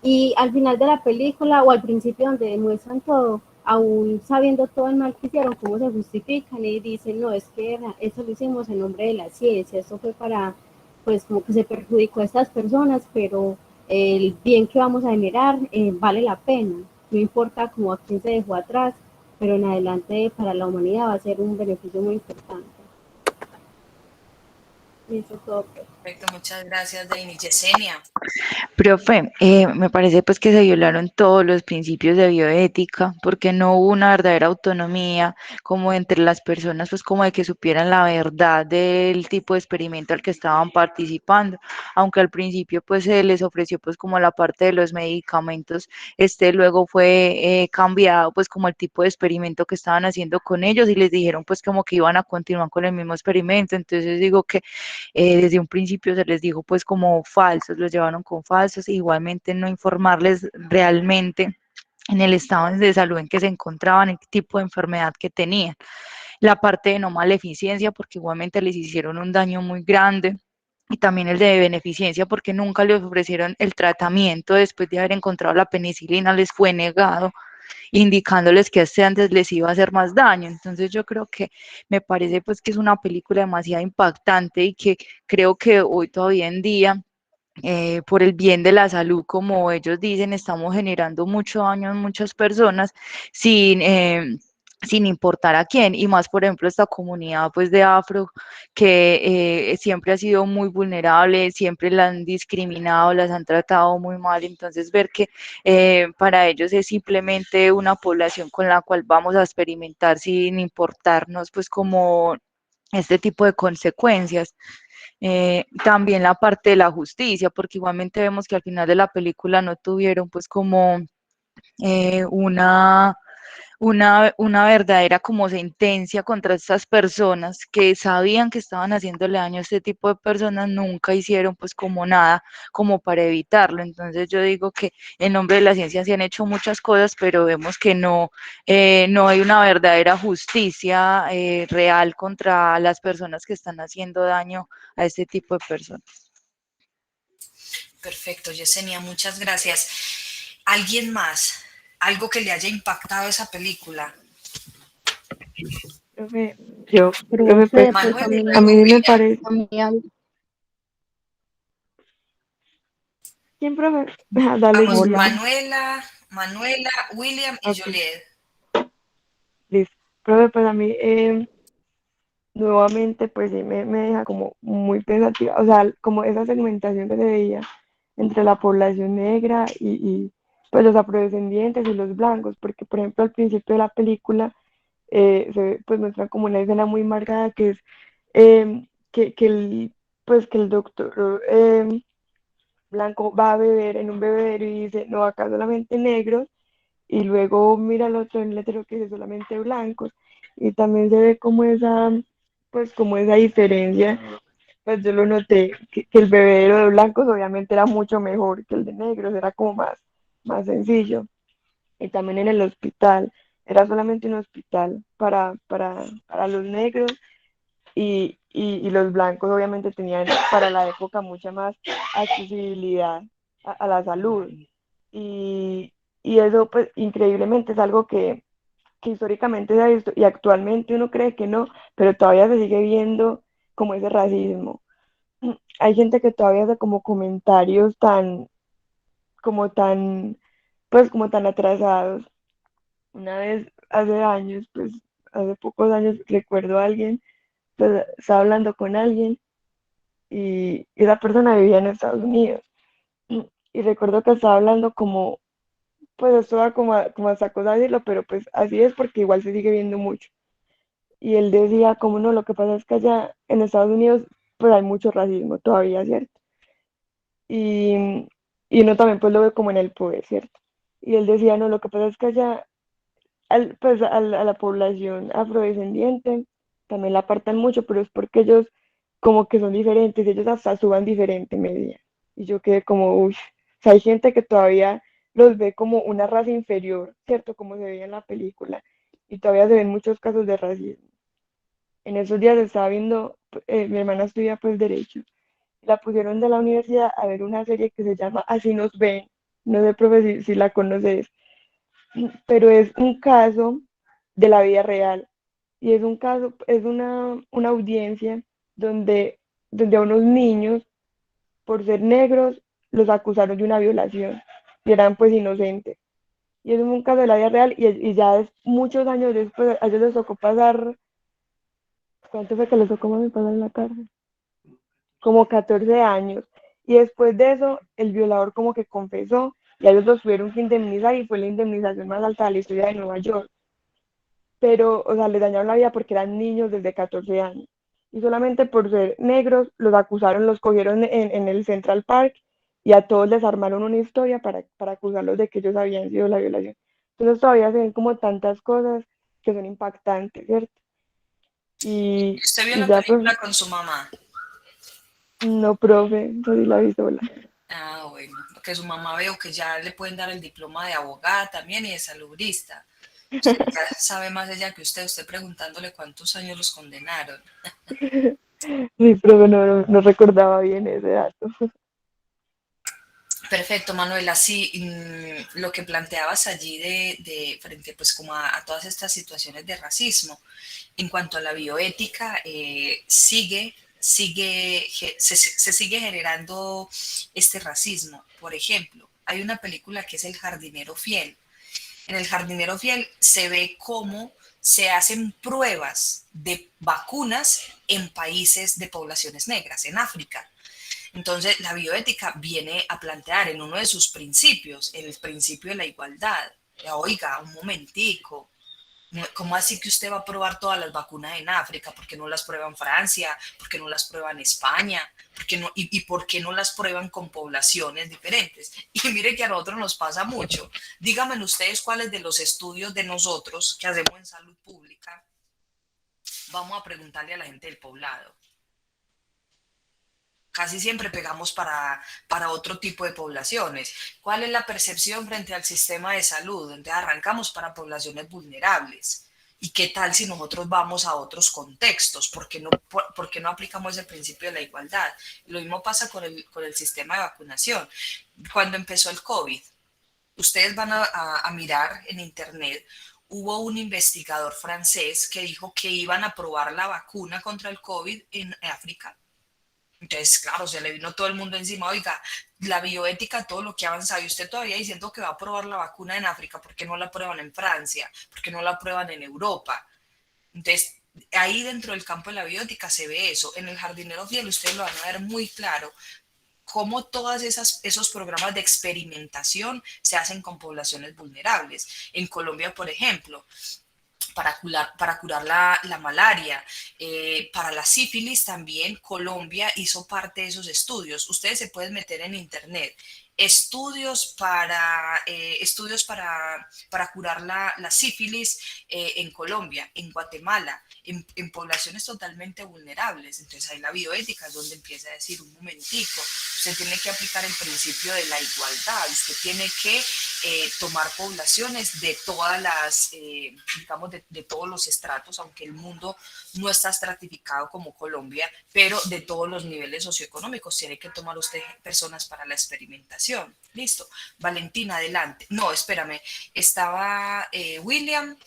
Y al final de la película o al principio donde demuestran todo, aún sabiendo todo el mal que hicieron, cómo se justifican y dicen, no, es que eso lo hicimos en nombre de la ciencia, esto fue para, pues como que se perjudicó a estas personas, pero el bien que vamos a generar vale la pena, no importa como a quién se dejó atrás, pero en adelante para la humanidad va a ser un beneficio muy importante. Y eso es todo. Perfecto, muchas gracias, Deini. Yesenia. Profe, me parece pues que se violaron todos los principios de bioética porque no hubo una verdadera autonomía como entre las personas, pues como de que supieran la verdad del tipo de experimento al que estaban participando, aunque al principio pues se les ofreció pues como la parte de los medicamentos, luego fue cambiado pues como el tipo de experimento que estaban haciendo con ellos y les dijeron pues como que iban a continuar con el mismo experimento, entonces digo que desde un principio principio se les dijo pues como falsos, los llevaron con falsos, e igualmente no informarles realmente en el estado de salud en que se encontraban, en qué tipo de enfermedad que tenían. La parte de no maleficencia, porque igualmente les hicieron un daño muy grande, y también el de beneficencia, porque nunca les ofrecieron el tratamiento después de haber encontrado la penicilina, les fue negado, indicándoles que este antes les iba a hacer más daño. Entonces yo creo que me parece pues que es una película demasiado impactante y que creo que hoy todavía en día por el bien de la salud, como ellos dicen, estamos generando mucho daño en muchas personas sin, sin importar a quién, y más por ejemplo esta comunidad pues de afro que siempre ha sido muy vulnerable, siempre la han discriminado, las han tratado muy mal, entonces ver que para ellos es simplemente una población con la cual vamos a experimentar sin importarnos pues como este tipo de consecuencias. También la parte de la justicia, porque igualmente vemos que al final de la película no tuvieron pues como eh, una, una verdadera como sentencia contra estas personas que sabían que estaban haciéndole daño a este tipo de personas, nunca hicieron pues como nada como para evitarlo. Entonces yo digo que en nombre de la ciencia se han hecho muchas cosas, pero vemos que no, no hay una verdadera justicia real contra las personas que están haciendo daño a este tipo de personas. Perfecto, Yesenia, muchas gracias. ¿Alguien más? ¿Algo que le haya impactado esa película? Profe, Profe, pues pues Manuel y a luego mí me William. parece. a mí ¿Quién, profe? Dale, Vamos, Julia. Manuela, William y Ok, Joliet. listo. Profe, pues a mí nuevamente pues sí me deja como muy pensativa, o sea, como esa segmentación que se veía entre la población negra pues los afrodescendientes y los blancos, porque por ejemplo al principio de la película pues muestra como una escena muy marcada que es que pues que el doctor blanco va a beber en un bebedero y dice, no, acá solamente negros, y luego mira el otro en el letrero que dice solamente blancos, y también se ve como pues como esa diferencia, pues yo lo noté, que el bebedero de blancos obviamente era mucho mejor que el de negros, era como más sencillo, y también en el hospital, era solamente un hospital para los negros, y los blancos obviamente tenían para la época mucha más accesibilidad a la salud. Y, y eso pues increíblemente es algo que históricamente se ha visto y actualmente uno cree que no, pero todavía se sigue viendo como ese racismo. Hay gente que todavía hace como comentarios como tan, pues como tan atrasados. Una vez, hace años, pues hace pocos años, recuerdo a alguien, pues estaba hablando con alguien y esa persona vivía en Estados Unidos. Y recuerdo que estaba hablando como, pues esto va como hasta cosa de decirlo, pero pues así es porque igual se sigue viendo mucho. Y él decía, como no, lo que pasa es que allá en Estados Unidos pues hay mucho racismo todavía, ¿cierto? Y, y uno también pues lo ve como en el poder, ¿cierto? Y él decía, no, lo que pasa es que allá pues a la población afrodescendiente también la apartan mucho, pero es porque ellos como que son diferentes, ellos hasta suban diferente media. Y yo quedé como, uy, o sea, hay gente que todavía los ve como una raza inferior, ¿cierto? Como se veía en la película. Y todavía se ven muchos casos de racismo. En esos días estaba viendo, mi hermana estudia pues derecho, la pusieron de la universidad a ver una serie que se llama Así nos ven, no sé, profe, si la conoces, pero es un caso de la vida real. Y es un caso, es una audiencia donde a unos niños, por ser negros, los acusaron de una violación y eran pues inocentes. Y es un caso de la vida real y ya es muchos años después, a ellos les tocó pasar, ¿cuánto fue que les tocó mami pasar en la cárcel? Como 14 años. Y después de eso, el violador como que confesó y a ellos los tuvieron que indemnizar y fue la indemnización más alta de la historia de Nueva York. Pero, o sea, les dañaron la vida porque eran niños desde 14 años. Y solamente por ser negros los acusaron, los cogieron en el Central Park y a todos les armaron una historia para acusarlos de que ellos habían sido la violación. Entonces todavía se ven como tantas cosas que son impactantes, ¿cierto? Usted vio Y la ya pues, película con su mamá. No, profe, yo sí la vi sola. Ah, bueno, porque su mamá veo que ya le pueden dar el diploma de abogada también y de salubrista. Usted ya sabe más ella que usted preguntándole cuántos años los condenaron. Sí, profe, no recordaba bien ese dato. Perfecto, Manuela. Sí, lo que planteabas allí de frente pues como a todas estas situaciones de racismo, en cuanto a la bioética, se sigue generando este racismo. Por ejemplo, hay una película que es El jardinero fiel. En El jardinero fiel se ve cómo se hacen pruebas de vacunas en países de poblaciones negras, en África. Entonces, la bioética viene a plantear en uno de sus principios, el principio de la igualdad. Oiga, un momentico, ¿cómo así que usted va a probar todas las vacunas en África? ¿Por qué no las prueba en Francia? ¿Por qué no las prueba en España? ¿Por qué no, y por qué no las prueban con poblaciones diferentes? Y mire que a nosotros nos pasa mucho. Díganme ustedes cuáles de los estudios de nosotros que hacemos en salud pública vamos a preguntarle a la gente del poblado. Casi siempre pegamos para otro tipo de poblaciones. ¿Cuál es la percepción frente al sistema de salud? Entonces arrancamos para poblaciones vulnerables. ¿Y qué tal si nosotros vamos a otros contextos? Por qué no aplicamos el principio de la igualdad? Lo mismo pasa con el sistema de vacunación. Cuando empezó el COVID, ustedes van a mirar en internet, hubo un investigador francés que dijo que iban a probar la vacuna contra el COVID en África. Entonces, claro, se le vino todo el mundo encima. Oiga, la bioética, todo lo que ha avanzado, y usted todavía diciendo que va a probar la vacuna en África, ¿por qué no la prueban en Francia? ¿Por qué no la prueban en Europa? Entonces, ahí dentro del campo de la bioética se ve eso. En el jardinero fiel ustedes lo van a ver muy claro cómo todos esos programas de experimentación se hacen con poblaciones vulnerables. En Colombia, por ejemplo, para curar la malaria. Para la sífilis también Colombia hizo parte de esos estudios. Ustedes se pueden meter en internet. Estudios para curar la sífilis en Colombia, en Guatemala, en poblaciones totalmente vulnerables. Entonces ahí la bioética es donde empieza a decir un momentico, usted tiene que aplicar el principio de la igualdad, usted tiene que tomar poblaciones de todas las, digamos, de todos los estratos, aunque el mundo no está estratificado como Colombia, pero de todos los niveles socioeconómicos. Tiene que tomar usted personas para la experimentación. Listo. Valentina, adelante. No, espérame. Estaba William,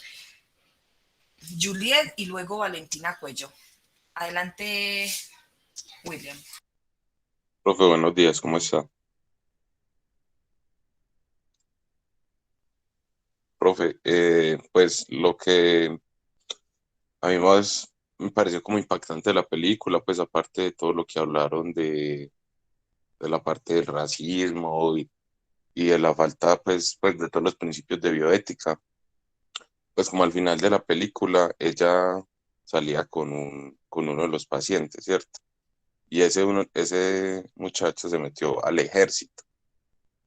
Juliet y luego Valentina Cuello. Adelante, William. Profe, buenos días, ¿cómo está? Profe, pues lo que a mí más me pareció como impactante de la película, pues aparte de todo lo que hablaron de la parte del racismo y de la falta, pues de todos los principios de bioética, pues como al final de la película ella salía con uno de los pacientes, ¿cierto? Y ese muchacho se metió al ejército.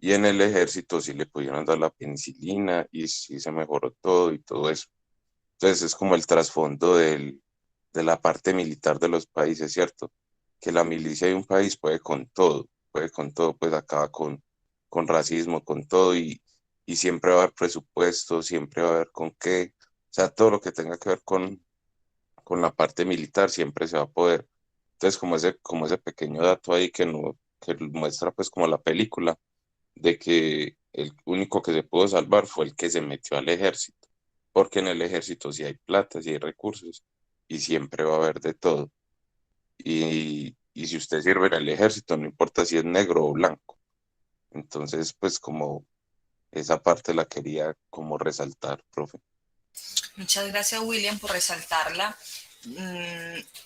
Y en el ejército sí le pudieron dar la penicilina y sí se mejoró todo y todo eso. Entonces es como el trasfondo de la parte militar de los países, ¿cierto? Que la milicia de un país puede con todo, pues acaba con racismo, con todo y siempre va a haber presupuesto, siempre va a haber con qué, o sea, todo lo que tenga que ver con la parte militar siempre se va a poder. Entonces como ese pequeño dato ahí que, no, que muestra pues como la película de que el único que se pudo salvar fue el que se metió al ejército, porque en el ejército sí hay plata, sí hay recursos y siempre va a haber de todo. Y si usted sirve en el ejército, no importa si es negro o blanco. Entonces, pues como esa parte la quería como resaltar, profe. Muchas gracias, William, por resaltarla.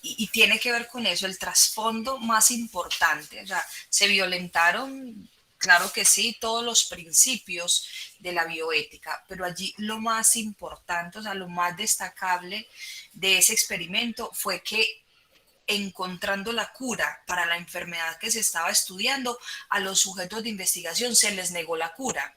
Y tiene que ver con eso, el trasfondo más importante. O sea, se violentaron, claro que sí, todos los principios de la bioética, pero allí lo más importante, o sea, lo más destacable de ese experimento fue que encontrando la cura para la enfermedad que se estaba estudiando, a los sujetos de investigación se les negó la cura.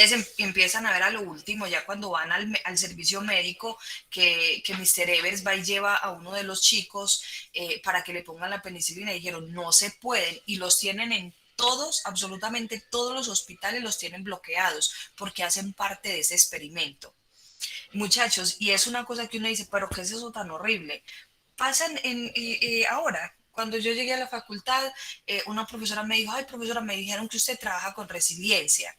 Ustedes empiezan a ver a lo último, ya cuando van al servicio médico, que Mr. Evers va y lleva a uno de los chicos para que le pongan la penicilina, y dijeron, no se pueden, y los tienen en todos, absolutamente todos los hospitales los tienen bloqueados, porque hacen parte de ese experimento. Muchachos, y es una cosa que uno dice, pero ¿qué es eso tan horrible? Pasan ahora. Cuando yo llegué a la facultad, una profesora me dijo, ay, profesora, me dijeron que usted trabaja con resiliencia.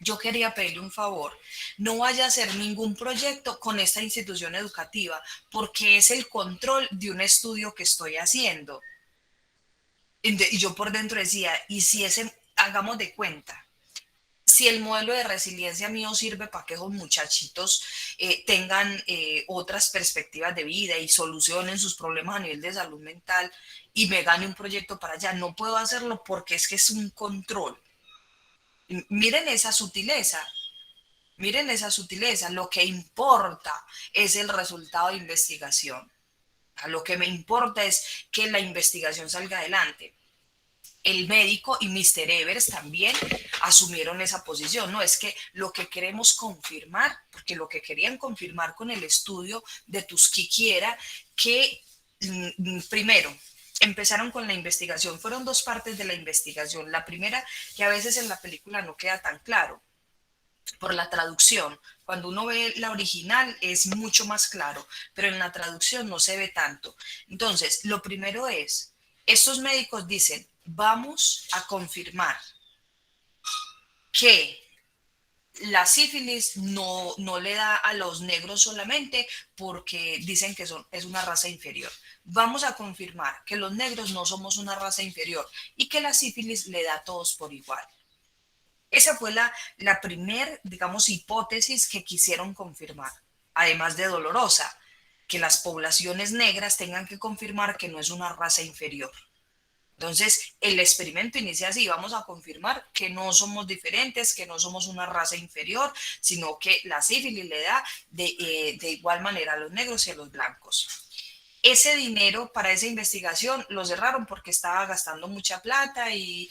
Yo quería pedirle un favor, no vaya a hacer ningún proyecto con esta institución educativa, porque es el control de un estudio que estoy haciendo. Y yo por dentro decía, y si hagamos de cuenta, si el modelo de resiliencia mío sirve para que esos muchachitos tengan otras perspectivas de vida y solucionen sus problemas a nivel de salud mental, y me gane un proyecto para allá, no puedo hacerlo porque es que es un control. Miren esa sutileza. Miren esa sutileza, lo que importa es el resultado de investigación. Lo que me importa es que la investigación salga adelante. El médico y Mr. Evers también asumieron esa posición. No es que lo que queremos confirmar, porque lo que querían confirmar con el estudio de Tuskegee era que, primero, empezaron con la investigación. Fueron dos partes de la investigación. La primera, que a veces en la película no queda tan claro, por la traducción. Cuando uno ve la original es mucho más claro, pero en la traducción no se ve tanto. Entonces, lo primero es, estos médicos dicen, vamos a confirmar que la sífilis no le da a los negros solamente porque dicen que es una raza inferior. Vamos a confirmar que los negros no somos una raza inferior y que la sífilis le da a todos por igual. Esa fue la primer, digamos, hipótesis que quisieron confirmar, además de dolorosa, que las poblaciones negras tengan que confirmar que no es una raza inferior. Entonces, el experimento inicia así, vamos a confirmar que no somos diferentes, que no somos una raza inferior, sino que la sífilis le da de igual manera a los negros y a los blancos. Ese dinero para esa investigación lo cerraron porque estaba gastando mucha plata y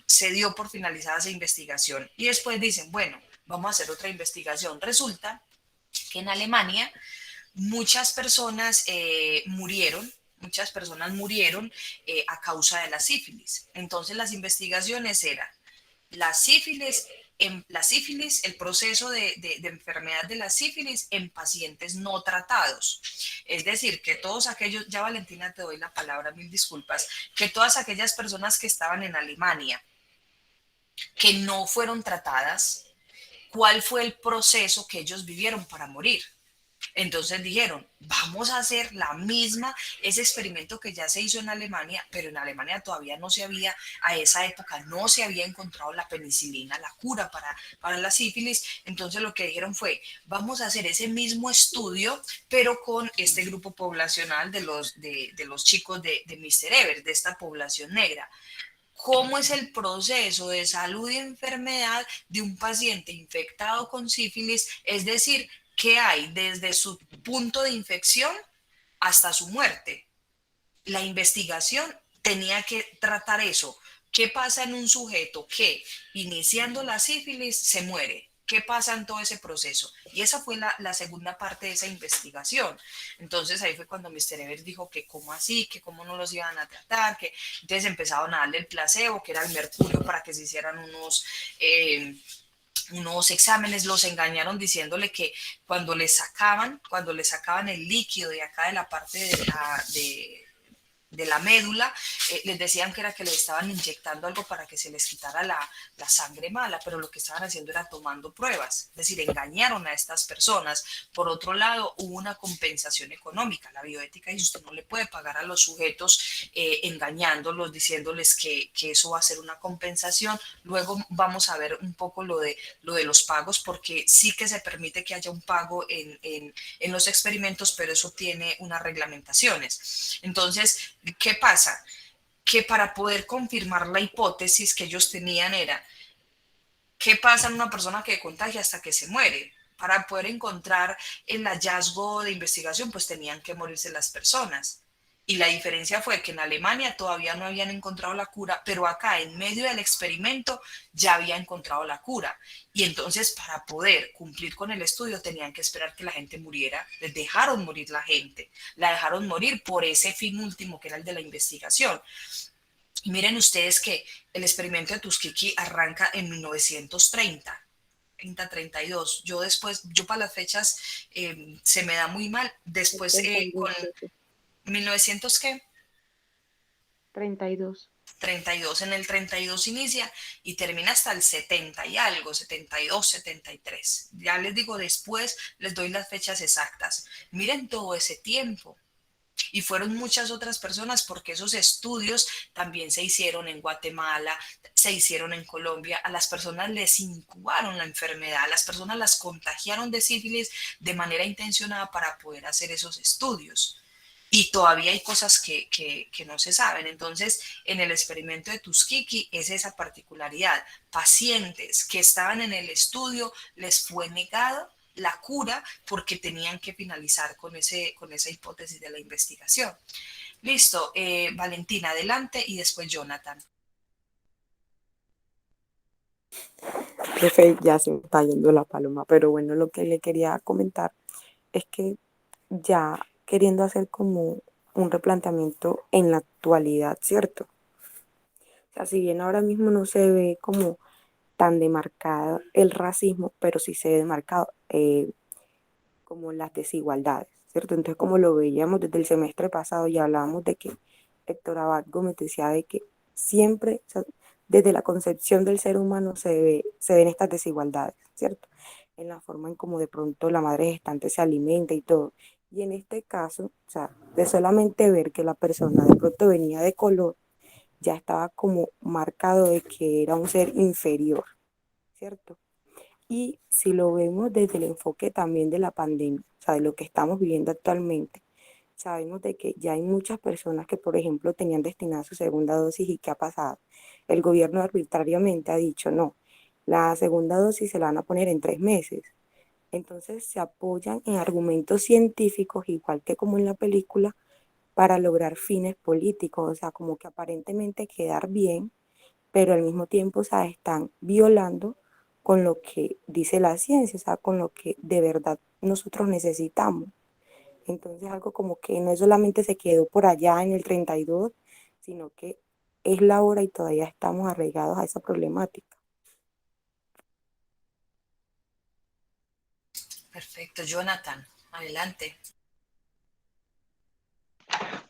se dio por finalizada esa investigación. Y después dicen, bueno, vamos a hacer otra investigación. Resulta que en Alemania muchas personas murieron a causa de la sífilis. Entonces las investigaciones eran la sífilis, el proceso de enfermedad de la sífilis en pacientes no tratados. Es decir, que todos aquellos, ya Valentina te doy la palabra, mil disculpas, que todas aquellas personas que estaban en Alemania, que no fueron tratadas, ¿cuál fue el proceso que ellos vivieron para morir? Entonces dijeron, vamos a hacer ese experimento que ya se hizo en Alemania, pero en Alemania todavía no se había, a esa época no se había encontrado la penicilina, la cura para la sífilis. Entonces lo que dijeron fue, vamos a hacer ese mismo estudio, pero con este grupo poblacional de los chicos de Mr. Evers, de esta población negra. ¿Cómo es el proceso de salud y enfermedad de un paciente infectado con sífilis? Es decir, ¿qué hay desde su punto de infección hasta su muerte? La investigación tenía que tratar eso. ¿Qué pasa en un sujeto que, iniciando la sífilis, se muere? ¿Qué pasa en todo ese proceso? Y esa fue la segunda parte de esa investigación. Entonces ahí fue cuando Mr. Evers dijo que cómo así, que cómo no los iban a tratar, que entonces empezaron a darle el placebo, que era el mercurio, para que se hicieran unos exámenes. Los engañaron diciéndole que cuando le sacaban el líquido de acá de la parte de la médula, les decían que era que le estaban inyectando algo para que se les quitara la sangre mala, pero lo que estaban haciendo era tomando pruebas, es decir, engañaron a estas personas. Por otro lado, hubo una compensación económica. La bioética dice, usted no le puede pagar a los sujetos engañándolos, diciéndoles que eso va a ser una compensación. Luego vamos a ver un poco lo de los pagos, porque sí que se permite que haya un pago en los experimentos, pero eso tiene unas reglamentaciones. Entonces, ¿qué pasa? Que para poder confirmar la hipótesis que ellos tenían era, ¿qué pasa en una persona que contagia hasta que se muere? Para poder encontrar el hallazgo de investigación, pues tenían que morirse las personas. Y la diferencia fue que en Alemania todavía no habían encontrado la cura, pero acá en medio del experimento ya había encontrado la cura. Y entonces para poder cumplir con el estudio tenían que esperar que la gente muriera. Les dejaron morir la gente. La dejaron morir por ese fin último que era el de la investigación. Y miren ustedes que el experimento de Tuskegee arranca en 1930. 32. Yo después, yo para las fechas se me da muy mal. Después con 1900, ¿qué? 32. 32. En el 32 inicia y termina hasta el 70 y algo, 72, 73. Ya les digo, después les doy las fechas exactas. Miren todo ese tiempo. Y fueron muchas otras personas porque esos estudios también se hicieron en Guatemala, se hicieron en Colombia. A las personas les incubaron la enfermedad, a las personas las contagiaron de sífilis de manera intencionada para poder hacer esos estudios. Y todavía hay cosas que no se saben. Entonces, en el experimento de Tuskegee es esa particularidad. Pacientes que estaban en el estudio les fue negado la cura porque tenían que finalizar con esa hipótesis de la investigación. Listo, Valentina, adelante y después Jonathan. Profe, ya se me está yendo la paloma, pero bueno, lo que le quería comentar es que ya queriendo hacer como un replanteamiento en la actualidad, ¿cierto? O sea, si bien ahora mismo no se ve como tan demarcado el racismo, pero sí se ve demarcado como las desigualdades, ¿cierto? Entonces, como lo veíamos desde el semestre pasado y hablábamos de que Héctor Abad Gómez decía de que siempre, o sea, desde la concepción del ser humano se ven estas desigualdades, ¿cierto? En la forma en cómo de pronto la madre gestante se alimenta y todo. Y en este caso, o sea, de solamente ver que la persona de pronto venía de color, ya estaba como marcado de que era un ser inferior, ¿cierto? Y si lo vemos desde el enfoque también de la pandemia, o sea, de lo que estamos viviendo actualmente, sabemos de que ya hay muchas personas que, por ejemplo, tenían destinada su segunda dosis y ¿qué ha pasado? El gobierno arbitrariamente ha dicho, no, la segunda dosis se la van a poner en 3 meses. Entonces se apoyan en argumentos científicos, igual que como en la película, para lograr fines políticos, o sea, como que aparentemente quedar bien, pero al mismo tiempo, o sea, están violando con lo que dice la ciencia, o sea, con lo que de verdad nosotros necesitamos. Entonces, algo como que no solamente se quedó por allá en el 32, sino que es la hora y todavía estamos arraigados a esa problemática. Perfecto, Jonathan, adelante.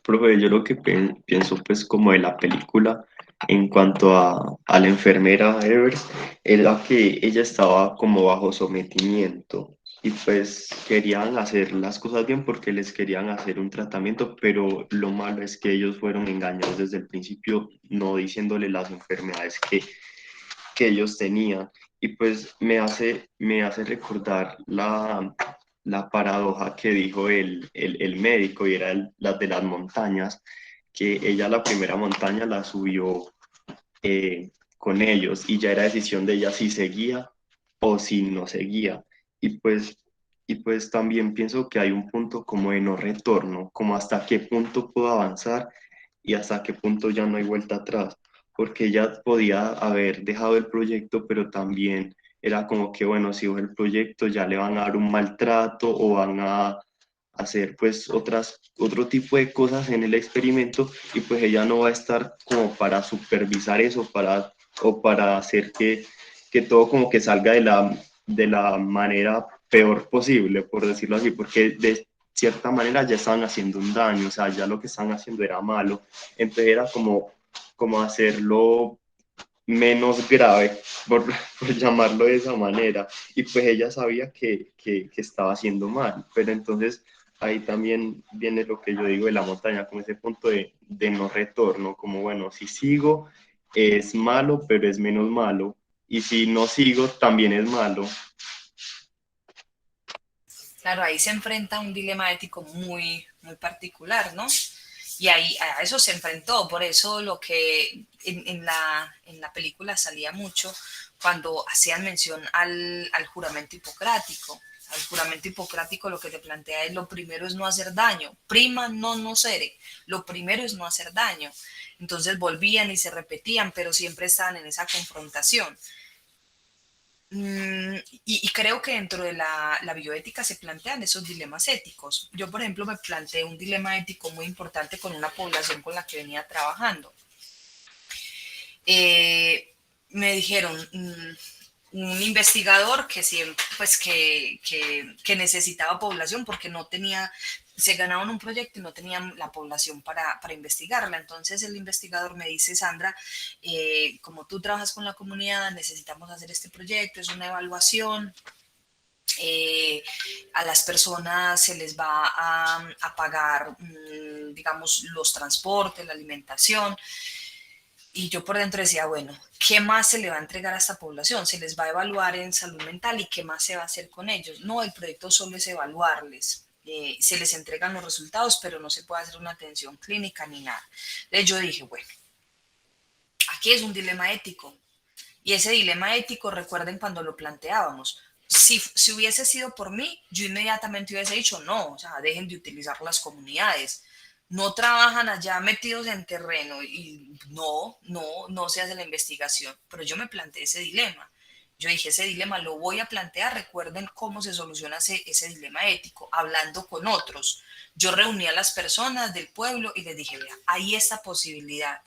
Profe, yo lo que pienso pues como de la película en cuanto a la enfermera Evers, era que ella estaba como bajo sometimiento y pues querían hacer las cosas bien porque les querían hacer un tratamiento, pero lo malo es que ellos fueron engañados desde el principio, no diciéndole las enfermedades que ellos tenían. Y pues me hace recordar la paradoja que dijo el médico, y era la de las montañas, que ella la primera montaña la subió con ellos y ya era decisión de ella si seguía o si no seguía. Y pues, y pues también pienso que hay un punto como de no retorno, como hasta qué punto puedo avanzar y hasta qué punto ya no hay vuelta atrás, porque ella podía haber dejado el proyecto, pero también era como que, bueno, si dejo el proyecto ya le van a dar un maltrato o van a hacer pues otro tipo de cosas en el experimento y pues ella no va a estar como para supervisar eso o para hacer que todo como que salga de la manera peor posible, por decirlo así, porque de cierta manera ya estaban haciendo un daño, o sea, ya lo que estaban haciendo era malo, entonces era como hacerlo menos grave, por llamarlo de esa manera, y pues ella sabía que estaba haciendo mal, pero entonces ahí también viene lo que yo digo de la montaña, como ese punto de no retorno, como bueno, si sigo es malo, pero es menos malo, y si no sigo también es malo. Claro, ahí se enfrenta un dilema ético muy, muy particular, ¿no? Y ahí a eso se enfrentó, por eso lo que en la película salía mucho cuando hacían mención al juramento hipocrático. al juramento hipocrático lo que te plantea es lo primero es no hacer daño, prima non nocere, lo primero es no hacer daño. Entonces volvían y se repetían, pero siempre estaban en esa confrontación. Y creo que dentro de la bioética se plantean esos dilemas éticos. Yo, por ejemplo, me planteé un dilema ético muy importante con una población con la que venía trabajando. Me dijeron, un investigador que siempre, pues que necesitaba población porque no tenía, se ganaban un proyecto y no tenían la población para investigarla. Entonces el investigador me dice, Sandra, como tú trabajas con la comunidad, necesitamos hacer este proyecto, es una evaluación. A las personas se les va a pagar, digamos, los transportes, la alimentación. Y yo por dentro decía, bueno, ¿qué más se le va a entregar a esta población? Se les va a evaluar en salud mental y ¿qué más se va a hacer con ellos? No, el proyecto solo es evaluarles. Se les entregan los resultados, pero no se puede hacer una atención clínica ni nada. Entonces yo dije, bueno, aquí es un dilema ético. Y ese dilema ético, recuerden cuando lo planteábamos, si hubiese sido por mí, yo inmediatamente hubiese dicho, no, o sea, dejen de utilizar las comunidades. No trabajan allá metidos en terreno y no se hace la investigación. Pero yo me planteé ese dilema. Yo dije, ese dilema lo voy a plantear. Recuerden cómo se soluciona ese dilema ético, hablando con otros. Yo reuní a las personas del pueblo y les dije, vea, hay esta posibilidad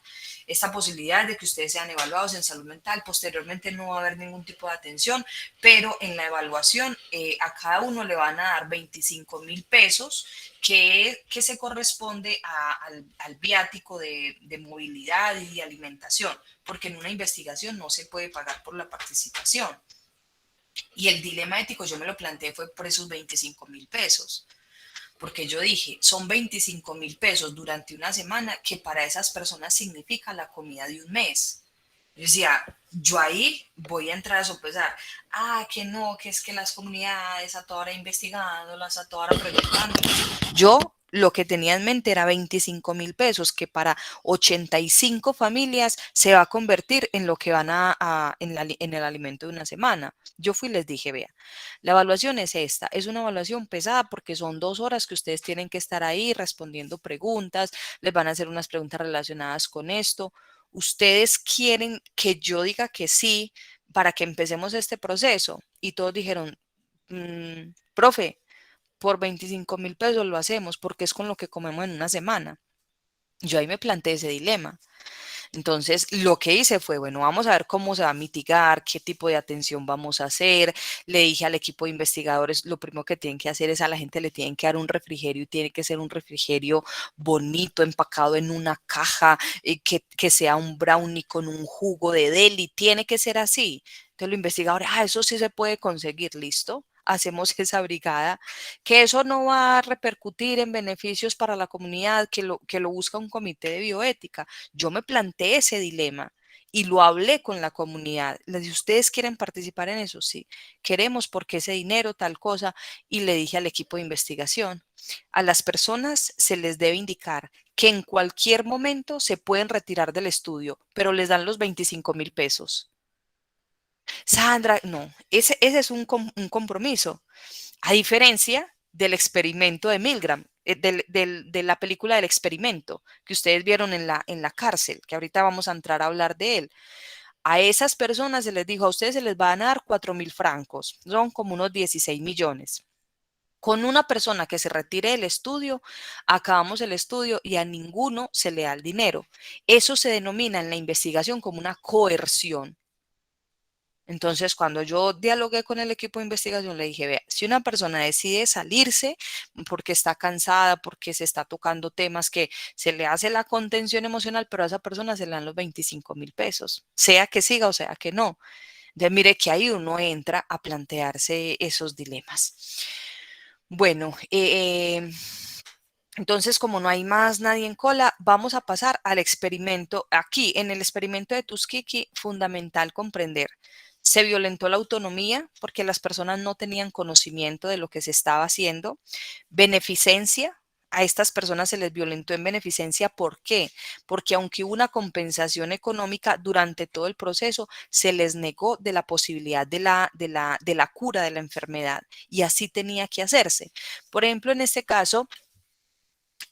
de que ustedes sean evaluados en salud mental. Posteriormente no va a haber ningún tipo de atención, pero en la evaluación a cada uno le van a dar 25.000 pesos que se corresponde al viático de movilidad y de alimentación, porque en una investigación no se puede pagar por la participación. Y el dilema ético yo me lo planteé fue por esos 25.000 pesos. Porque yo dije, son 25.000 pesos durante una semana que para esas personas significa la comida de un mes. Yo decía, yo ahí voy a entrar a sopesar. Que no, que es que las comunidades a toda hora investigando, las a toda hora preguntando. Yo lo que tenía en mente era 25.000 pesos, que para 85 familias se va a convertir en lo que van en el alimento de una semana. Yo fui y les dije, vea, la evaluación es esta, es una evaluación pesada porque son 2 horas que ustedes tienen que estar ahí respondiendo preguntas, les van a hacer unas preguntas relacionadas con esto. ¿Ustedes quieren que yo diga que sí para que empecemos este proceso? Y todos dijeron, profe, por 25.000 pesos lo hacemos porque es con lo que comemos en una semana. Yo ahí me planteé ese dilema. Entonces, lo que hice fue, bueno, vamos a ver cómo se va a mitigar, qué tipo de atención vamos a hacer. Le dije al equipo de investigadores, lo primero que tienen que hacer es a la gente le tienen que dar un refrigerio y tiene que ser un refrigerio bonito, empacado en una caja, que sea un brownie con un jugo de deli, tiene que ser así. Entonces, los investigadores, eso sí se puede conseguir, listo. Hacemos esa brigada, que eso no va a repercutir en beneficios para la comunidad, que lo busca un comité de bioética. Yo me planteé ese dilema y lo hablé con la comunidad. Les dije, ¿ustedes quieren participar en eso? Sí, queremos porque ese dinero, tal cosa. Y le dije al equipo de investigación, a las personas se les debe indicar que en cualquier momento se pueden retirar del estudio, pero les dan los 25.000 pesos. Sandra, no, ese es un compromiso. A diferencia del experimento de Milgram, de la película del experimento que ustedes vieron en la cárcel, que ahorita vamos a entrar a hablar de él. A esas personas se les dijo, a ustedes se les van a dar 4.000 francos, son como unos 16 millones. Con una persona que se retire del estudio, acabamos el estudio y a ninguno se le da el dinero. Eso se denomina en la investigación como una coerción. Entonces, cuando yo dialogué con el equipo de investigación, le dije, vea, si una persona decide salirse porque está cansada, porque se está tocando temas que se le hace la contención emocional, pero a esa persona se le dan los 25.000 pesos, sea que siga o sea que no. Entonces, mire que ahí uno entra a plantearse esos dilemas. Bueno, entonces, como no hay más nadie en cola, vamos a pasar al experimento. Aquí, en el experimento de Tuskegee, fundamental comprender. Se violentó la autonomía porque las personas no tenían conocimiento de lo que se estaba haciendo. Beneficencia, a estas personas se les violentó en beneficencia. ¿Por qué? Porque aunque hubo una compensación económica durante todo el proceso, se les negó de la posibilidad de la cura de la enfermedad y así tenía que hacerse. Por ejemplo, en este caso,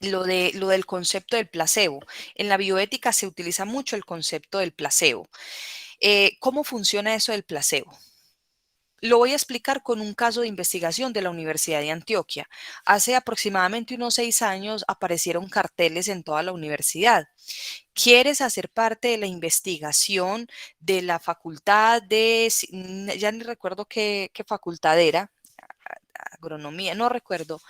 lo del concepto del placebo. En la bioética se utiliza mucho el concepto del placebo. ¿Cómo funciona eso del placebo? Lo voy a explicar con un caso de investigación de la Universidad de Antioquia. Hace aproximadamente unos 6 años aparecieron carteles en toda la universidad. ¿Quieres hacer parte de la investigación de la facultad de, ya ni recuerdo qué facultad era, agronomía, no recuerdo,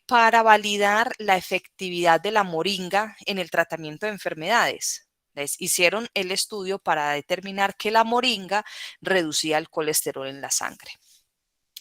para validar la efectividad de la moringa en el tratamiento de enfermedades? Les hicieron el estudio para determinar que la moringa reducía el colesterol en la sangre.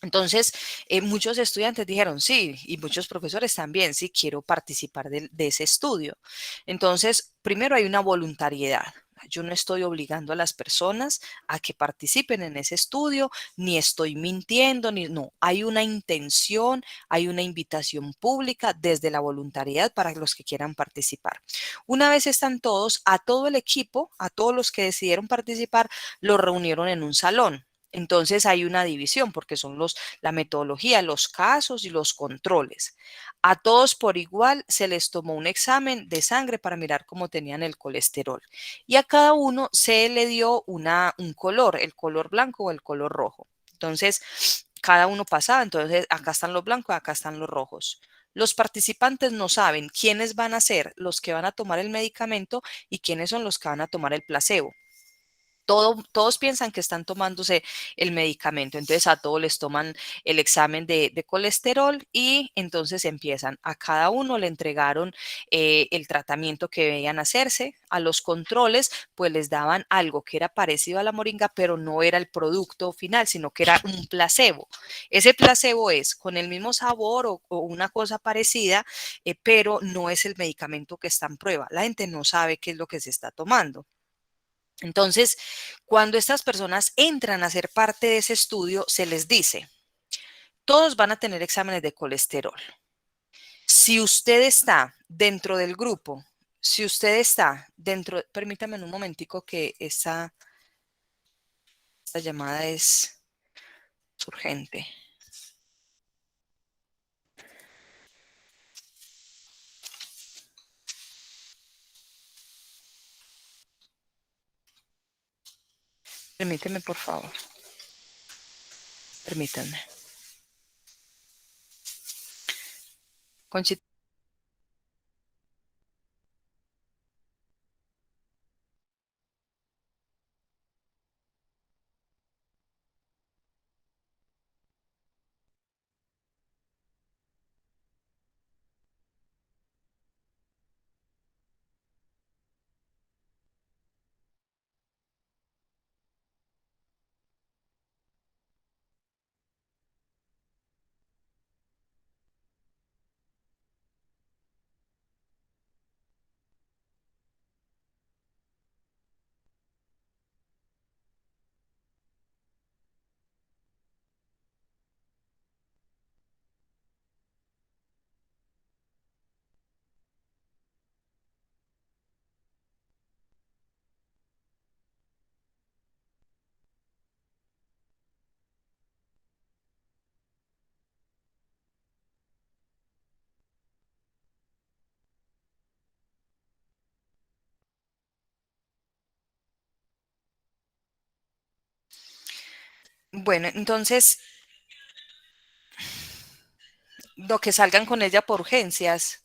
Entonces, muchos estudiantes dijeron sí, y muchos profesores también, sí, quiero participar de ese estudio. Entonces, primero hay una voluntariedad. Yo no estoy obligando a las personas a que participen en ese estudio, ni estoy mintiendo, ni no. Hay una intención, hay una invitación pública desde la voluntariedad para los que quieran participar. Una vez están todos, a todo el equipo, a todos los que decidieron participar, los reunieron en un salón. Entonces hay una división porque son la metodología, los casos y los controles. A todos por igual se les tomó un examen de sangre para mirar cómo tenían el colesterol y a cada uno se le dio un color, el color blanco o el color rojo. Entonces cada uno pasaba, entonces acá están los blancos, acá están los rojos. Los participantes no saben quiénes van a ser los que van a tomar el medicamento y quiénes son los que van a tomar el placebo. Todos piensan que están tomándose el medicamento, entonces a todos les toman el examen de colesterol y entonces empiezan. A cada uno le entregaron el tratamiento que debían hacerse. A los controles, pues les daban algo que era parecido a la moringa, pero no era el producto final, sino que era un placebo. Ese placebo es con el mismo sabor o una cosa parecida, pero no es el medicamento que está en prueba. La gente no sabe qué es lo que se está tomando. Entonces, cuando estas personas entran a ser parte de ese estudio, se les dice, todos van a tener exámenes de colesterol. Si usted está dentro del grupo, si usted está dentro, permítame un momentico que esta llamada es urgente. Permíteme, por favor. Permítanme. Conchita. Bueno, entonces, lo que salgan con ella por urgencias.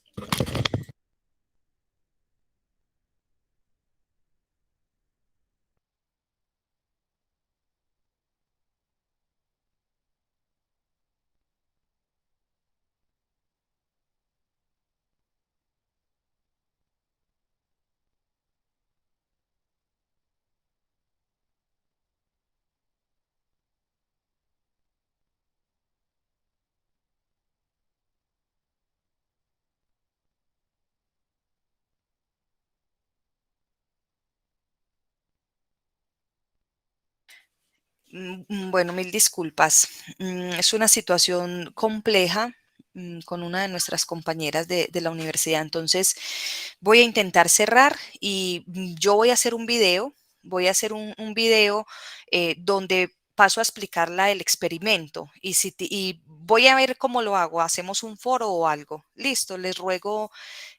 Bueno, mil disculpas. Es una situación compleja. con una de nuestras compañeras de la universidad. Entonces voy a intentar cerrar y yo voy a hacer un video, un video donde paso a explicarla el experimento y voy a ver cómo lo hago. Hacemos un foro o algo. Listo, les ruego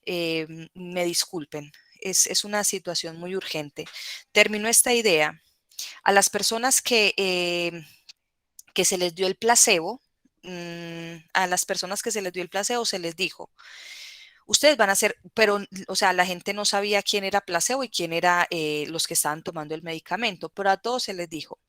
me disculpen. Es una situación muy urgente. Termino esta idea. A las personas que se les dio el placebo, a las personas que se les dio el placebo se les dijo, ustedes van a hacer, pero, o sea, la gente no sabía quién era placebo y quién era los que estaban tomando el medicamento, pero a todos se les dijo,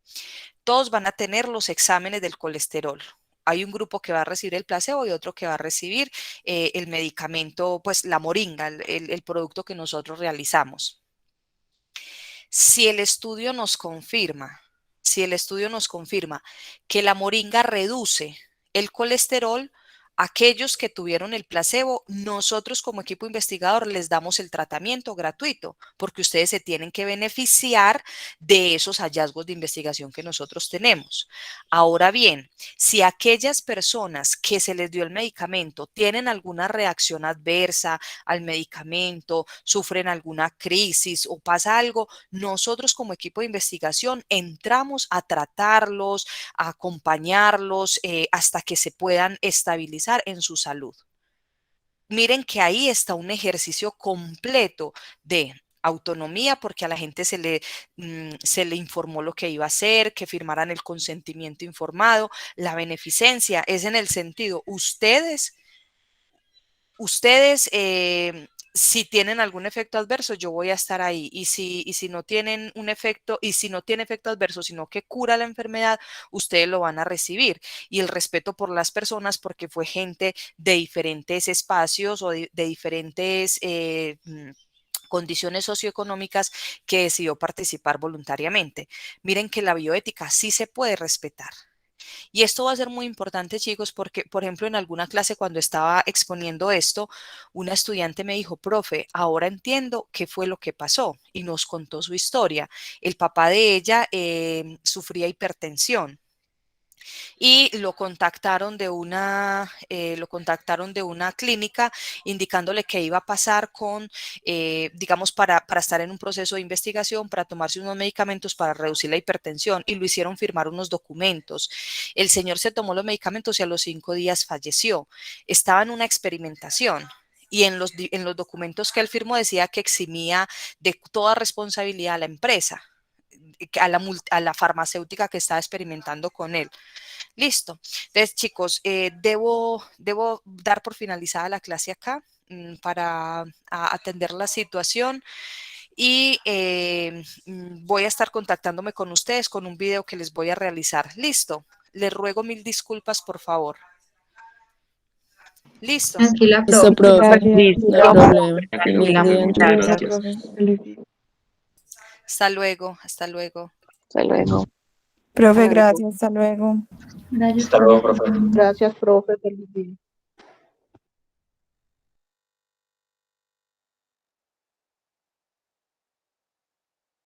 todos van a tener los exámenes del colesterol. Hay un grupo que va a recibir el placebo y otro que va a recibir el medicamento, pues la moringa, el producto que nosotros realizamos. Si el estudio nos confirma, que la moringa reduce el colesterol, aquellos que tuvieron el placebo, nosotros como equipo investigador les damos el tratamiento gratuito, porque ustedes se tienen que beneficiar de esos hallazgos de investigación que nosotros tenemos. Ahora bien, si aquellas personas que se les dio el medicamento tienen alguna reacción adversa al medicamento, sufren alguna crisis o pasa algo, nosotros como equipo de investigación entramos a tratarlos, a acompañarlos hasta que se puedan estabilizar en su salud. Miren que ahí está un ejercicio completo de autonomía, porque a la gente se le informó lo que iba a hacer, que firmaran el consentimiento informado. La beneficencia es en el sentido, ustedes si tienen algún efecto adverso, yo voy a estar ahí. Y si no tienen un efecto, y si no tiene efecto adverso, sino que cura la enfermedad, ustedes lo van a recibir. Y el respeto por las personas, porque fue gente de diferentes espacios o de diferentes condiciones socioeconómicas que decidió participar voluntariamente. Miren que la bioética sí se puede respetar. Y esto va a ser muy importante, chicos, porque, por ejemplo, en alguna clase cuando estaba exponiendo esto, una estudiante me dijo, profe, ahora entiendo qué fue lo que pasó y nos contó su historia. El papá de ella sufría hipertensión y lo contactaron de una clínica indicándole que iba a pasar con, digamos, para estar en un proceso de investigación, para tomarse unos medicamentos para reducir la hipertensión y lo hicieron firmar unos documentos. El señor se tomó los medicamentos y a los 5 días falleció. Estaba en una experimentación. Y en los documentos que él firmó decía que eximía de toda responsabilidad a la empresa, a la farmacéutica que estaba experimentando con él. Listo. Entonces, chicos, debo dar por finalizada la clase acá para atender la situación y voy a estar contactándome con ustedes con un video que les voy a realizar. Listo. Les ruego 1000 disculpas, por favor. Listo. Tranquila, Listo, profe. profe, Gracias. no hay Listo, problema. Tranquilo, Feliz profe, día muchas Feliz día, entonces. gracias. profe. Feliz día. Hasta luego. Hasta luego. hasta luego. Profe, Algo. gracias, hasta luego. Gracias, Hasta luego, profe. profe. Gracias, profe. Feliz día.